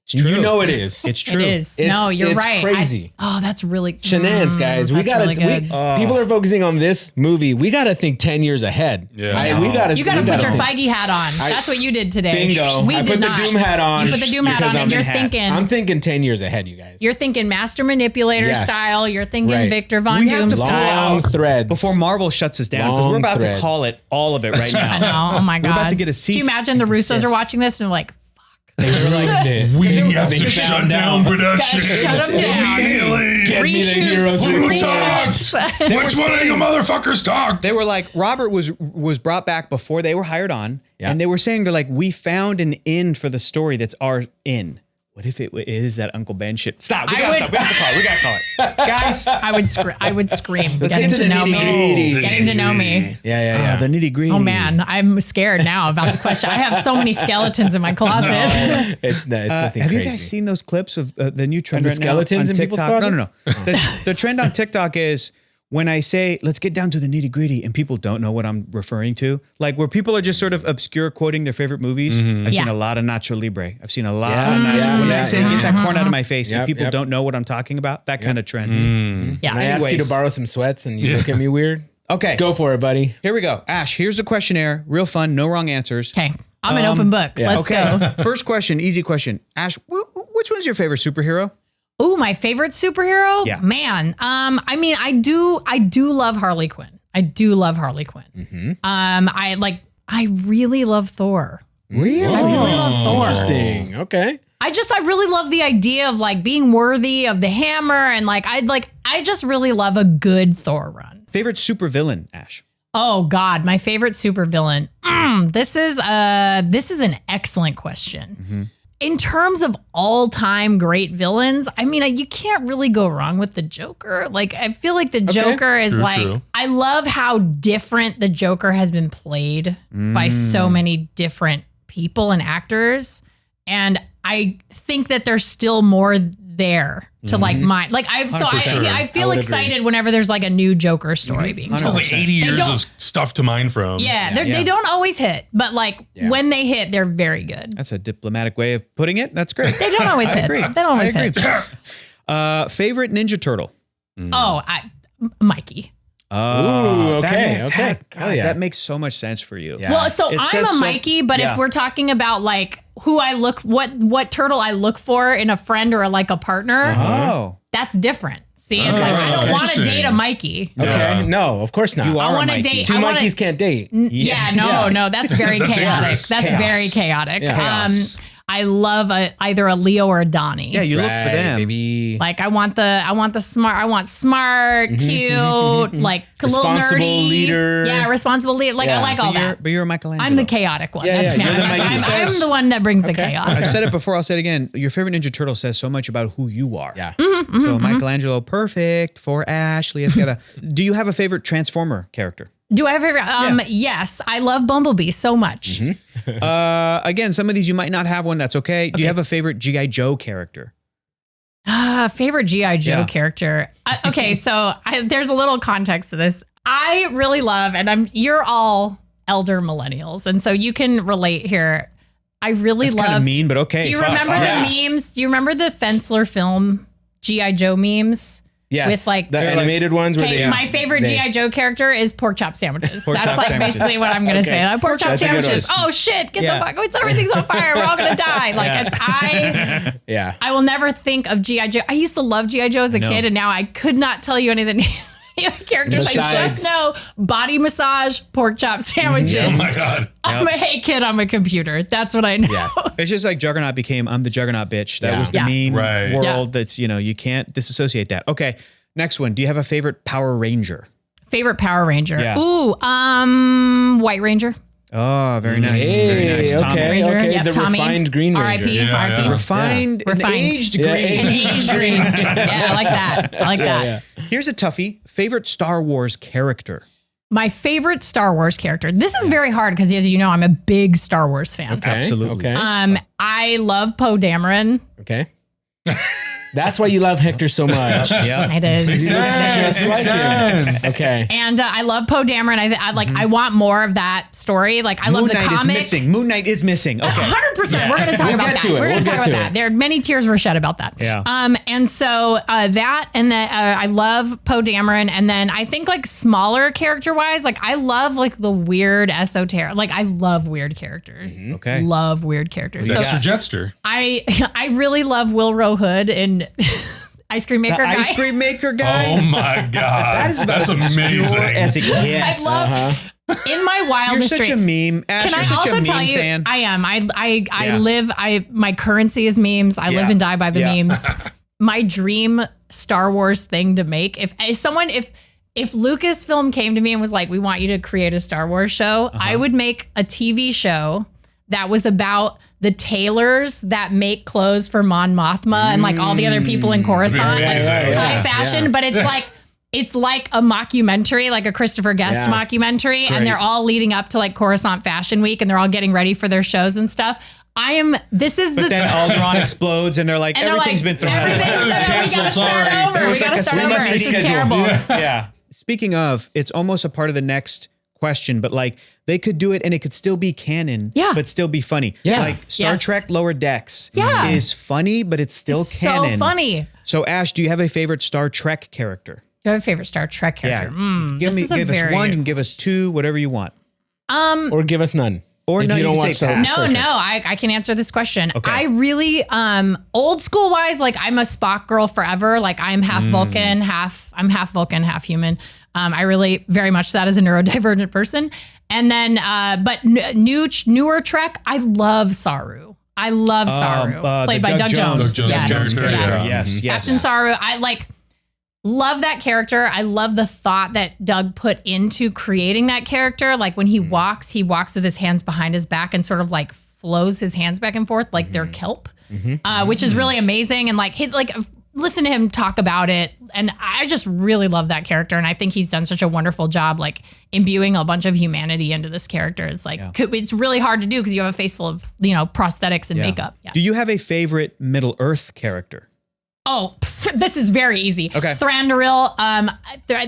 It's true. You know it is. It's true. It is. It's- No, you're it's right. crazy. That's really Shenanigans, guys. We that's gotta. really good. People are focusing on this movie. We gotta think 10 years ahead. Yeah. We gotta. You got to we put gotta your think. Feige hat on. That's what you did today. Bingo. We I did put not. the Doom hat on. You put the Doom hat because on, and I'm you're in hat. thinking. I'm thinking 10 years ahead, you guys. You're thinking Master Manipulator Yes. style. You're thinking Right. Victor Von We have Doom to style. Long threads. Before Marvel shuts us down, because we're Long about threads. to call it all of it right I now. know. Oh my God. We're about to get a Do cease you imagine the and Russos desist. are watching this and they're like, We have to shut down production. shut them down. Get me the heroes Reshoots. Which one of you motherfuckers talked? They were like, Robert was brought back before they were hired on, Yeah. and they were saying, they're like, we found an in for the story that's our in. What if it is that Uncle Ben shit? Stop. We I gotta would- stop. We have to call it. We gotta call it. Guys. I would scream. Let's Getting get to to the know me. nitty-gritty. Getting to know me. Yeah. The nitty gritty. Oh man, I'm scared now about the question. I have so many skeletons in my closet. It's nothing Have crazy. you guys seen those clips of the new trend the right now skeletons on in people's TikTok? No. closets? The trend on TikTok is when I say, let's get down to the nitty gritty, and people don't know what I'm referring to. Like where people are just sort of obscure quoting their favorite movies. I've seen Yeah. a lot of Nacho Libre. I've seen a lot Yeah, of Nacho. yeah, when yeah, I say, yeah. get that corn out of my face, and Yep, people yep. don't know what I'm talking about, that kind of trend. Yeah. Can I ask you to Anyways. borrow some sweats and you look at me weird? Okay. Go for it, buddy. Here we go. Ash, here's the questionnaire. Real fun. No wrong answers. Okay. I'm an open book. yeah. Let's go. First question, easy question. Ash, which one's your favorite superhero? Ooh, my favorite superhero? Yeah. Man. I mean, I do love Harley Quinn. I do love Harley Quinn. I really love Thor. Really? I really love Thor. Interesting. Okay. I really love the idea of like being worthy of the hammer and I just really love a good Thor run. Favorite supervillain, Ash? Oh God, my favorite supervillain. This is an excellent question. In terms of all-time great villains, I mean, you can't really go wrong with the Joker. Like, I feel like the Joker is True. I love how different the Joker has been played by so many different people and actors. And I think that there's still more there to mine. Like, I feel would excited whenever there's like a new Joker story being told. Like 80 years don't- of stuff to mine from. Yeah, they don't always hit, but when they hit, they're very good. That's a diplomatic way of putting it. That's great. They don't always hit. agree. They don't always I hit. agree. Favorite Ninja Turtle? Mikey. Ooh, okay, that, okay. God, Oh, yeah. that makes so much sense for you. Yeah. Well, so It I'm says a so- Mikey, but yeah. if we're talking about like who I look, what turtle I look for in a friend or like a partner, Oh, that's different. See, it's like I don't want to interesting. date a Mikey. Okay. Yeah. No, of course not. you are I a want to Mikey. date. Two I wanna- monkeys can't date. Yeah, no, that's very chaotic. dangerous. That's Chaos. very chaotic. Chaos. I love either a Leo or a Donnie. Yeah, you look for them. baby. Like I want the smart. I want smart, cute, like a little Responsible nerdy leader. Yeah, responsible leader. Like I Yeah. like all But that. you're Michelangelo. I'm the chaotic one. Yeah, That's yeah, me. you're the Mikey I'm says- the one that brings the chaos. I've said it before. I'll say it again. Your favorite Ninja Turtle says so much about who you are. Yeah. So Michelangelo, perfect for Ashley. Do you have a favorite Transformer character? Do I have a Yes, I love Bumblebee so much. Again, some of these you might not have one. That's okay. Do you have a favorite G.I. Joe character? Favorite G.I. Joe Yeah. character. Okay, so there's a little context to this. I really love, and you're all elder millennials, and so you can relate here. I really That's kind love. of mean, but okay. Do you fuck. remember the memes? Do you remember the Fensler film G.I. Joe memes? Yes. With like the animated ones where okay, they. my favorite they- G.I. Joe character is pork chop sandwiches. Pork That's chop like sandwiches. basically what I'm gonna say. Like, pork chop That's a good sandwiches. one. Oh shit! Get Yeah. the fuck! It's everything's on fire. We're all gonna die. Like Yeah. I will never think of G.I. Joe. I used to love G.I. Joe as a kid, and now I could not tell you any of the names of the characters. I Besides- just know body massage, pork chop sandwiches. Oh my God. Hey kid, I'm a computer. That's what I know. Yes. It's just like Juggernaut became I'm the Juggernaut bitch. That Yeah. was the Yeah. meme Right. world that's, you can't disassociate that. Okay. Next one. Do you have a favorite Power Ranger? Favorite Power Ranger. Yeah. Ooh, White Ranger. Oh, very nice. Very nice. Tommy. Okay, Ranger. okay. Yep, The Tommy. refined Green Ranger. R.I.P. Yeah, R.I.P. yeah. Refined, and Refined. aged Yeah, green. An aged green. Yeah, I like that. I like that. Here's a toughie. Favorite Star Wars character? My favorite Star Wars character. This is very hard because, as you know, I'm a big Star Wars fan. Okay, Absolutely. Okay. I love Poe Dameron. Okay. That's why you love Hector so much. Yeah. It is. Makes sense. Just like him. Okay. And I love Poe Dameron. I want more of that story. Like I love Moon the Knight comic. is missing. Moon Knight is missing. Okay. 100%. We're going to talk about get that. to it. We're going We'll to talk get about to that. it. There are many tears were shed about that. Yeah. And so that, and then I love Poe Dameron. And then I think like smaller character wise, like I love like the weird esoteric. Like I love weird characters. Okay. Love weird characters. So Dexter Jetster. I really love Wilro Hood and Ice Cream Maker guy. Ice cream maker guy. Oh my God. That is about That's as obscure amazing. as it I gets. love in my You're wildest such a dreams. meme. Ash, Can you're I such also a tell meme you? fan. I am. I Yeah. live. My currency is memes. I live Yeah. and die by the Yeah. memes. My dream Star Wars thing to make. If Lucasfilm came to me and was like, "We want you to create a Star Wars show," I would make a TV show that was about the tailors that make clothes for Mon Mothma and like all the other people in Coruscant, like high fashion. But it's like a mockumentary, like a Christopher Guest mockumentary, and they're all leading up to like Coruscant Fashion Week, and they're all getting ready for their shows and stuff. But then Alderaan explodes, and they're like, and they're everything's like, been thrown out. everything's It was we gotta canceled, start sorry. over. There We was like gotta a start over. semester It's just schedule. terrible. Yeah. Speaking of, it's almost a part of the next question, but like they could do it and it could still be canon, but still be funny. Yes. Like Star Yes. Trek Lower Decks is funny, but it's still It's canon. so funny. So Ash, do you have a favorite Star Trek character? Do you have a favorite Star Trek character? Give this is a us very- one, you can give us two, whatever you want. Or give us none. Or if no, you don't you can watch say Star pass. Wars. No, I can answer this question. Okay. I really, old school wise, like I'm a Spock girl forever. Like I'm half Vulcan, half human. I really very much that as a neurodivergent person. And then, but newer Trek, I love Saru. I love Saru, played by Doug Jones. Doug Jones character, Yes. Captain Saru. I love that character. I love the thought that Doug put into creating that character. Like when he walks with his hands behind his back and sort of like flows his hands back and forth like they're kelp, which is really amazing. And like listen to him talk about it. And I just really love that character. And I think he's done such a wonderful job, like imbuing a bunch of humanity into this character. It's like, it's really hard to do because you have a face full of, prosthetics and makeup. Yeah. Do you have a favorite Middle Earth character? Oh, this is very easy. Okay. Thranduil,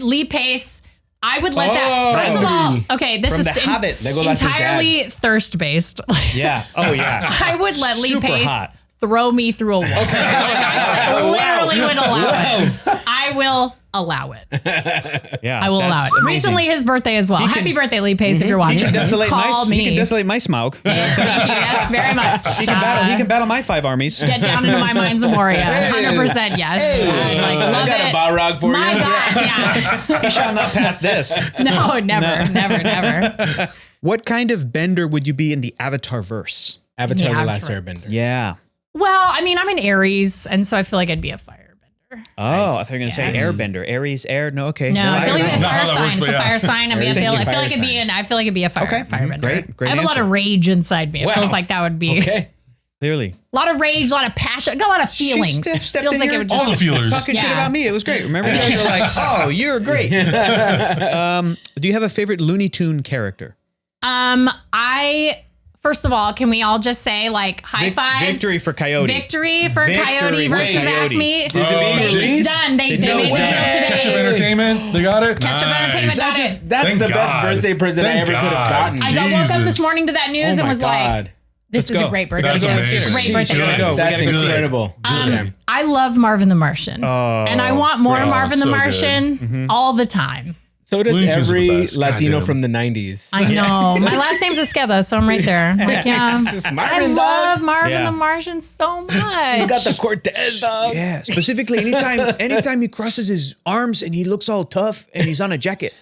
Lee Pace. I would let that. First of all, okay, this From is the Hobbits. Legolas's entirely thirst based. Yeah. Oh, yeah. I would let Lee Super Pace hot. throw me through a wall. Okay. I literally would allow it. I will allow it. Yeah. I will allow it. Amazing. Recently, his birthday as well. He Happy can- birthday, Lee Pace, if you're He watching. can desolate Call me. He can desolate my Smaug. Thank you. Yes, very much. He can battle my 5 armies. Get down into my Mines of Moria. 100% yes. I love I got it. a Balrog for My you. God, yeah. He shall not pass this. No, never. What kind of bender would you be in the Avatar verse? Avatar: Yeah, The Last Avatar. Airbender. Yeah. Well, I mean, I'm an Aries, and so I feel like I'd be a firebender. Oh, I thought you were going to say airbender. Aries, air. No, okay. No, I feel like a Not fire how that sign. works, It's but a yeah. fire sign. I mean, I feel like Fire it'd be sign. I feel like it'd be a firebender. Great I have a lot answer. of rage inside me. It Wow. feels like that would be Okay. Clearly. a lot of rage, a lot of passion, got a lot of feelings. She stepped Feels in like here it would All the just. feelers. Talking shit Yeah. about me. It was great. Remember, you guys were like, oh, you're great. Do you have a favorite Looney Tune character? First of all, can we all just say like high fives? Victory for Coyote. Victory for Victory Coyote for versus Coyote. Acme. Disney? It's done. They They made the know deal that. today. Ketchup Entertainment. They got it. Ketchup Entertainment got it. That's Thank the best God. birthday present I Thank ever could have God. gotten. I woke up this Jesus. morning to that news Oh and my was like, God. this Let's is go. a great birthday That's gift. amazing. Great birthday Here we gift. go. That's We gotta go. incredible. I love Marvin the Martian. and I want more Marvin the so good. Martian all the time. So does Looney Tunes are the every best. Latino Goddamn. from the 90s. I know. My last name's Esqueda, so I'm right there. Like, yeah. This is I Marvin, love dog. Marvin Yeah. the Martian so much. He's got the Cortez, dog. Yeah, specifically anytime he crosses his arms and he looks all tough and he's on a jacket.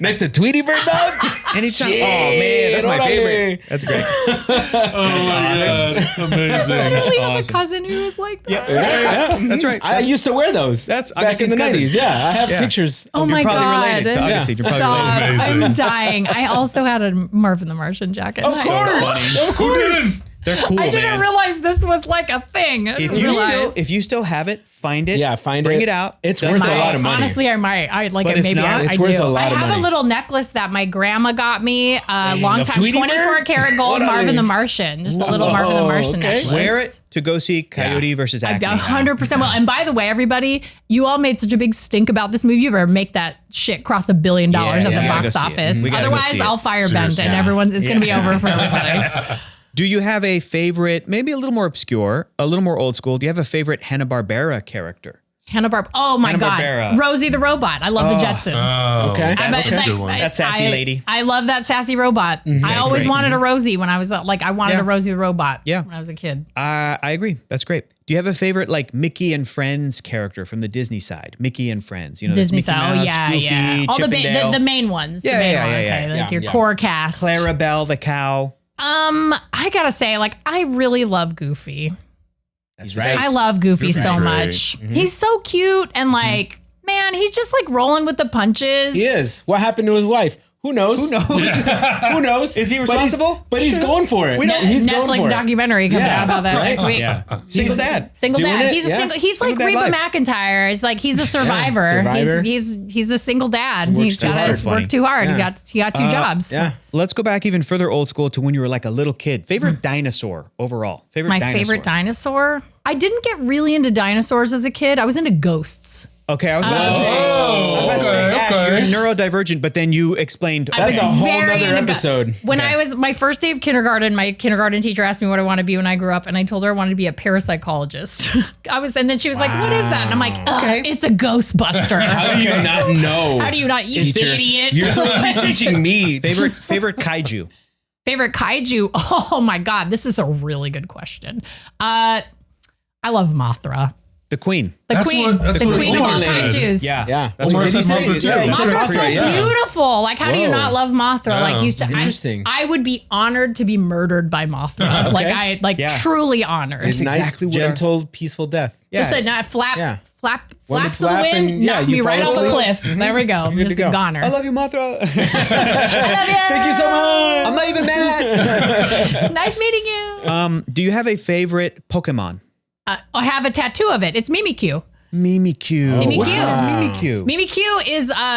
Next to Tweety Bird, dog. Anytime. Oh man, that's my favorite. That's great. That's amazing. I literally have a cousin who was like that. Yeah, that's right. I used to wear those. That's back in the Augustine's cousin. 90s. Yeah, I have pictures. Oh my probably God. related to Augustine. You're probably Stop. related. Amazing. I'm dying. I also had a Marvin the Martian jacket. Of course. Of Who course. didn't? They're cool, I didn't man. realize this was like a thing. If you still have it, find it. Yeah, find bring it. it out. It's Dust worth it a lot off. of money. Honestly, I might. I like But it. if Maybe not, I it's do. worth a lot I of have money. a little necklace that my grandma got me a long time, Tweety 24 bird? karat gold What are Marvin they? the Martian. Just a little Marvin the Martian okay. necklace. Wear it to go see Coyote versus I Acme. 100% will. And by the way, everybody, you all made such a big stink about this movie. You better make that shit cross $1 billion at the yeah, box go see it. office. We gotta go Otherwise, see it. I'll fire bend Seriously. and everyone's. It's going to be over for everybody. Do you have a favorite, maybe a little more obscure, a little more old school? Do you have a favorite Hanna-Barbera character? Hanna-Barbera. Oh my Hanna-Barbera. God, Rosie the robot. I love the Jetsons. Oh, Okay. That's a good one. That sassy lady. I love that sassy robot. I always great. wanted a Rosie when I was like, I wanted Yeah. a Rosie the robot Yeah. when I was a kid. I agree. That's great. Do you have a favorite like Mickey and Friends character from the Disney side? Mickey and Friends, you know, that's Disney Mickey style. Mouse, Yeah, Goofy, yeah. All Chip and Dale, the main ones. Yeah, the main yeah, one. yeah, Okay, yeah. like Yeah, your yeah. core cast. Clarabelle the cow. I gotta say, like, I really love Goofy. That's right. I love Goofy Goofy's so great. much. He's so cute and like, man, he's just like rolling with the punches. He is. What happened to his wife? Who knows? Who knows? Who knows? Is he responsible? But he's going for it. He's going Netflix for it. documentary coming Yeah, out about that right? next week. Yeah. Single dad. Single Doing dad. it? He's a Yeah. single. He's like Single dad Reba life. McEntire. It's like he's a survivor. survivor. He's a single dad. He's got too to hard. Funny. work too hard. Yeah. He got two jobs. Yeah. Let's go back even further old school to when you were like a little kid. Favorite dinosaur overall? My favorite dinosaur. I didn't get really into dinosaurs as a kid. I was into ghosts. Okay, I was about to say. I was about to say, Ash, you're neurodivergent, but then you explained. I was That's a whole very nother into episode. When I was my first day of kindergarten, my kindergarten teacher asked me what I want to be when I grew up, and I told her I wanted to be a parapsychologist. And then she was like, "What is that?" And I'm like, Okay. "It's a Ghostbuster." How do you not know? How do you not, you idiot? You're supposed to be teaching me. favorite kaiju. Favorite kaiju? Oh my God, this is a really good question. I love Mothra. The queen. The queen. That's The what queen of all Omar said. kaijus. Yeah. That's Omar what said he said. Mothra too. Yeah, he said Mothra's so Mothra, yeah. beautiful. Like, how do you Whoa. not love Mothra? Yeah. Like, Interesting. I would be honored to be murdered by Mothra. Like, Yeah. truly honored. It's nice, exactly what our- gentle, peaceful death. Yeah. Just a flap, Yeah. flap One to the flap wind, and, yeah, knock you me right fall off a asleep. cliff. There we go. I'm good to just a go. goner. I love you, Mothra. I love you. Thank you so much. I'm not even mad. Nice meeting you. Do you have a favorite Pokemon? I have a tattoo of it. It's Mimikyu. Mimikyu. Mimikyu. Which one is Mimikyu?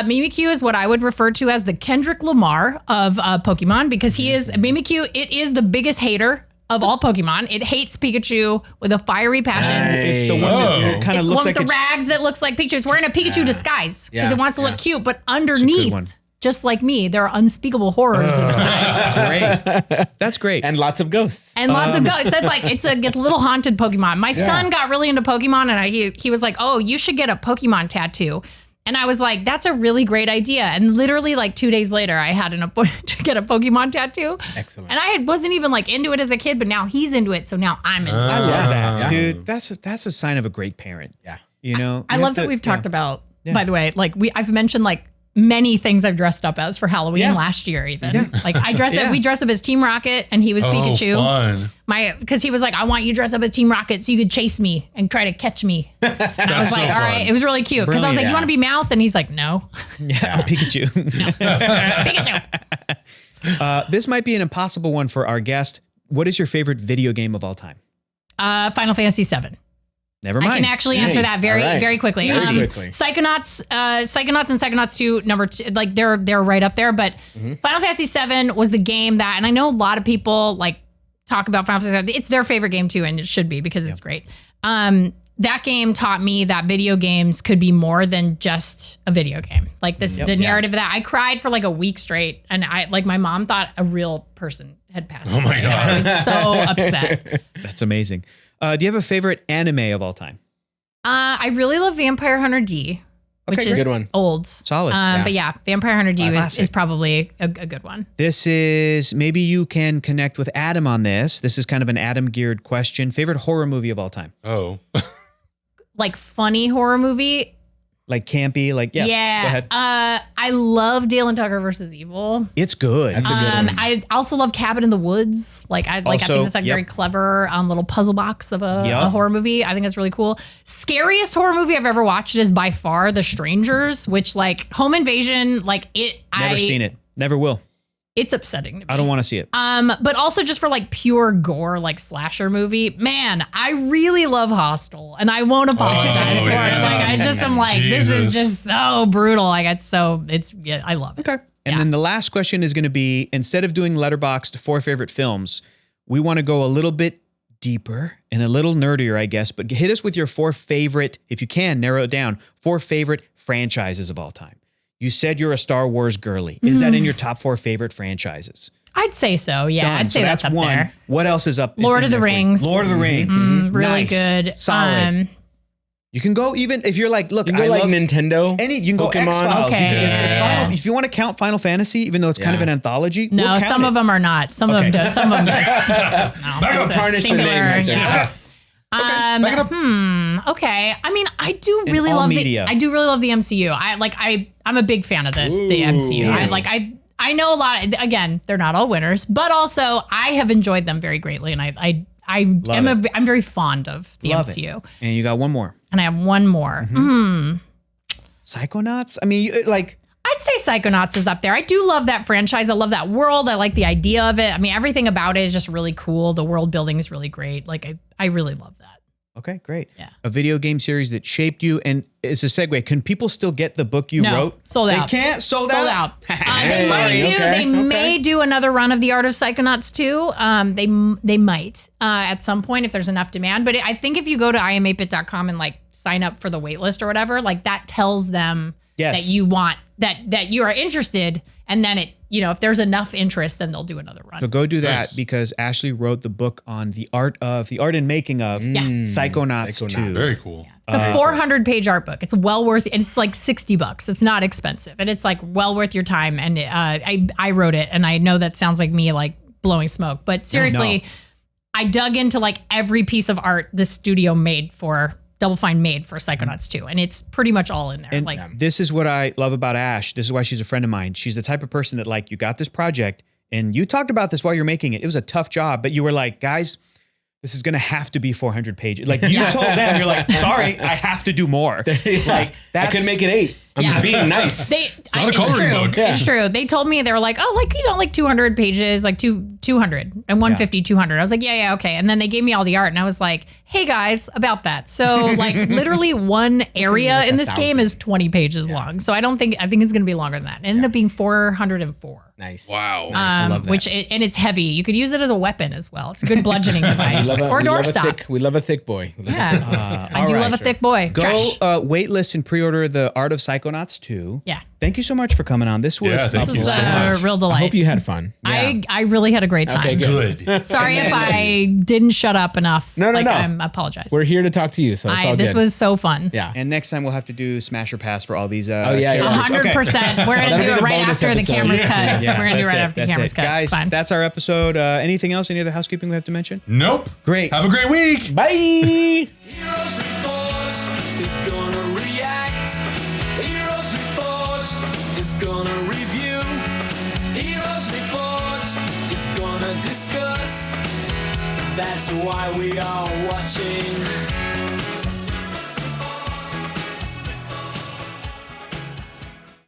Mimikyu is what I would refer to as the Kendrick Lamar of Pokemon, because he is Mimikyu. It is the biggest hater of all Pokemon. It hates Pikachu with a fiery passion. It's the one that kind of One looks with like the it's rags that looks like Pikachu. It's wearing a Pikachu disguise because Yeah, it wants to yeah. look cute, but underneath, one. just like me, there are unspeakable horrors inside. great. That's great. And lots of ghosts. And lots of ghosts. It's a little haunted Pokemon. My son got really into Pokemon, and he was like, "Oh, you should get a Pokemon tattoo." And I was like, "That's a really great idea." And literally, like 2 days later, I had an appointment to get a Pokemon tattoo. Excellent. And I wasn't even like into it as a kid, but now he's into it, so now I'm into it. I love that, Yeah. dude. That's a sign of a great parent. Yeah. You know, I You love have that to- we've talked yeah. about. By the way, like I've mentioned like many things I've dressed up as for Halloween Yeah. last year, even. Like I dressed up. Yeah. We dressed up as Team Rocket, and he was Pikachu. Fun. Because he was like, I want you to dress up as Team Rocket so you could chase me and try to catch me. And I was That's like, so all right. fun. It was really cute. Because I was like, Brilliant. you want to be Mouth? And he's like, no. Yeah, Pikachu. Pikachu. This might be an impossible one for our guest. What is your favorite video game of all time? Final Fantasy VII. Never mind. I can actually answer that very, All right. very quickly. Very quickly. Psychonauts and Psychonauts 2, number 2, like they're right up there. But Final Fantasy VII was the game that, and I know a lot of people like talk about Final Fantasy VII. It's their favorite game too, and it should be because it's great. That game taught me that video games could be more than just a video game. Like this, the narrative of that. I cried for like a week straight, and my mom thought a real person had passed. Oh my God. I was so upset. That's amazing. Do you have a favorite anime of all time? I really love Vampire Hunter D, which Okay, is good one. old. Solid. But yeah, Vampire Hunter D Classic. is probably a good one. This is, maybe you can connect with Adam on this. This is kind of an Adam geared question. Favorite horror movie of all time? Oh. Like funny horror movie. like campy, like Go ahead. I love Dale and Tucker versus Evil. It's good. That's a good one. I also love Cabin in the Woods. I think it's like very clever little puzzle box of a horror movie. I think it's really cool. Scariest horror movie I've ever watched is by far The Strangers, which Home Invasion, Never seen it. Never will. It's upsetting to me. I don't want to see it. But also just for pure gore, slasher movie. Man, I really love Hostel, and I won't apologize for it. I just am this is just so brutal. I love it. Okay. And then the last question is going to be, instead of doing Letterboxd 4 favorite films, we want to go a little bit deeper and a little nerdier, I guess, but hit us with your 4 favorite, if you can, narrow it down, 4 favorite franchises of all time. You said you're a Star Wars girly. Is that in your top 4 favorite franchises? I'd say so. Yeah, Done. I'd say that's up one. there. What else is up? Lord of the Rings. Lord of the Rings. Really Nice. good. Solid. You can go even if you're look, You can go I love Nintendo. You can go Pokemon. X-Files. Okay. If you want to count Final Fantasy, even though it's kind of an anthology. No, we'll some of them are not. Some of them do. Some of them just Don't tarnish the name right there. Yeah. Okay. I mean, I do really love media. I do really love the MCU. I'm a big fan of the MCU. Yeah. I know a lot. Again, they're not all winners, but also I have enjoyed them very greatly, and I'm very fond of the MCU. It. And you got one more. And I have one more. Psychonauts. I mean, I'd say Psychonauts is up there. I do love that franchise. I love that world. I like the idea of it. I mean, everything about it is just really cool. The world building is really great. I really love that. Okay, great. Yeah. A video game series that shaped you. And it's a segue. Can people still get the book you wrote? Sold out. They can't? Sold out? They may do another run of The Art of Psychonauts 2. They might at some point if there's enough demand. But I think if you go to im8bit.com and sign up for the wait list or whatever, that tells them that you want, that you are interested. And then if there's enough interest, then they'll do another run. So go do that because Ashley wrote the book on the art and making of Psychonauts 2. Very cool. The 400-page art book. It's well worth it. It's $60. It's not expensive. And it's well worth your time. And I wrote it. And I know that sounds like me blowing smoke. But seriously, I dug into every piece of art the studio made for Double Fine made for Psychonauts 2. And it's pretty much all in there. And this is what I love about Ash. This is why she's a friend of mine. She's the type of person that you got this project and you talked about this while you're making it. It was a tough job, but you were like, guys, this is going to have to be 400 pages. You told them, you're like, sorry, I have to do more. I could make it 8. I'm being nice. It's true. book. It's true. They told me, they were like, 200 pages, 200 and 150, 200. I was like, yeah, okay. And then they gave me all the art and I was like, hey guys, about that. So literally one area in this game is 20 pages long. So I think it's going to be longer than that. It ended up being 404. Nice. Wow. I love that. And it's heavy. You could use it as a weapon as well. It's a good bludgeoning device or doorstop. We love a thick boy. Yeah. I do love a thick boy. Go Josh. waitlist and pre-order The Art of Psychonauts 2. Yeah. Thank you so much for coming on. This was thank This you was so much. a real delight. I hope you had fun. I really had a great time. Okay, Good. Sorry if I didn't shut up enough. No. I apologize. We're here to talk to you, so it's all good. This was so fun. Yeah. And next time we'll have to do Smash or Pass for all these. yeah. characters. 100%. We're going to do it right bonus after the episode. camera's cut. Yeah, We're going to do it that's right it. after the That's camera's it. cut. Guys, It's fine. that's our episode. Anything else? Any other housekeeping we have to mention? Nope. Great. Have a great week. Bye. Heroes Reforged is gonna react. Heroes Reforged is gonna review. Heroes Reforged is gonna discuss. That's why we are watching.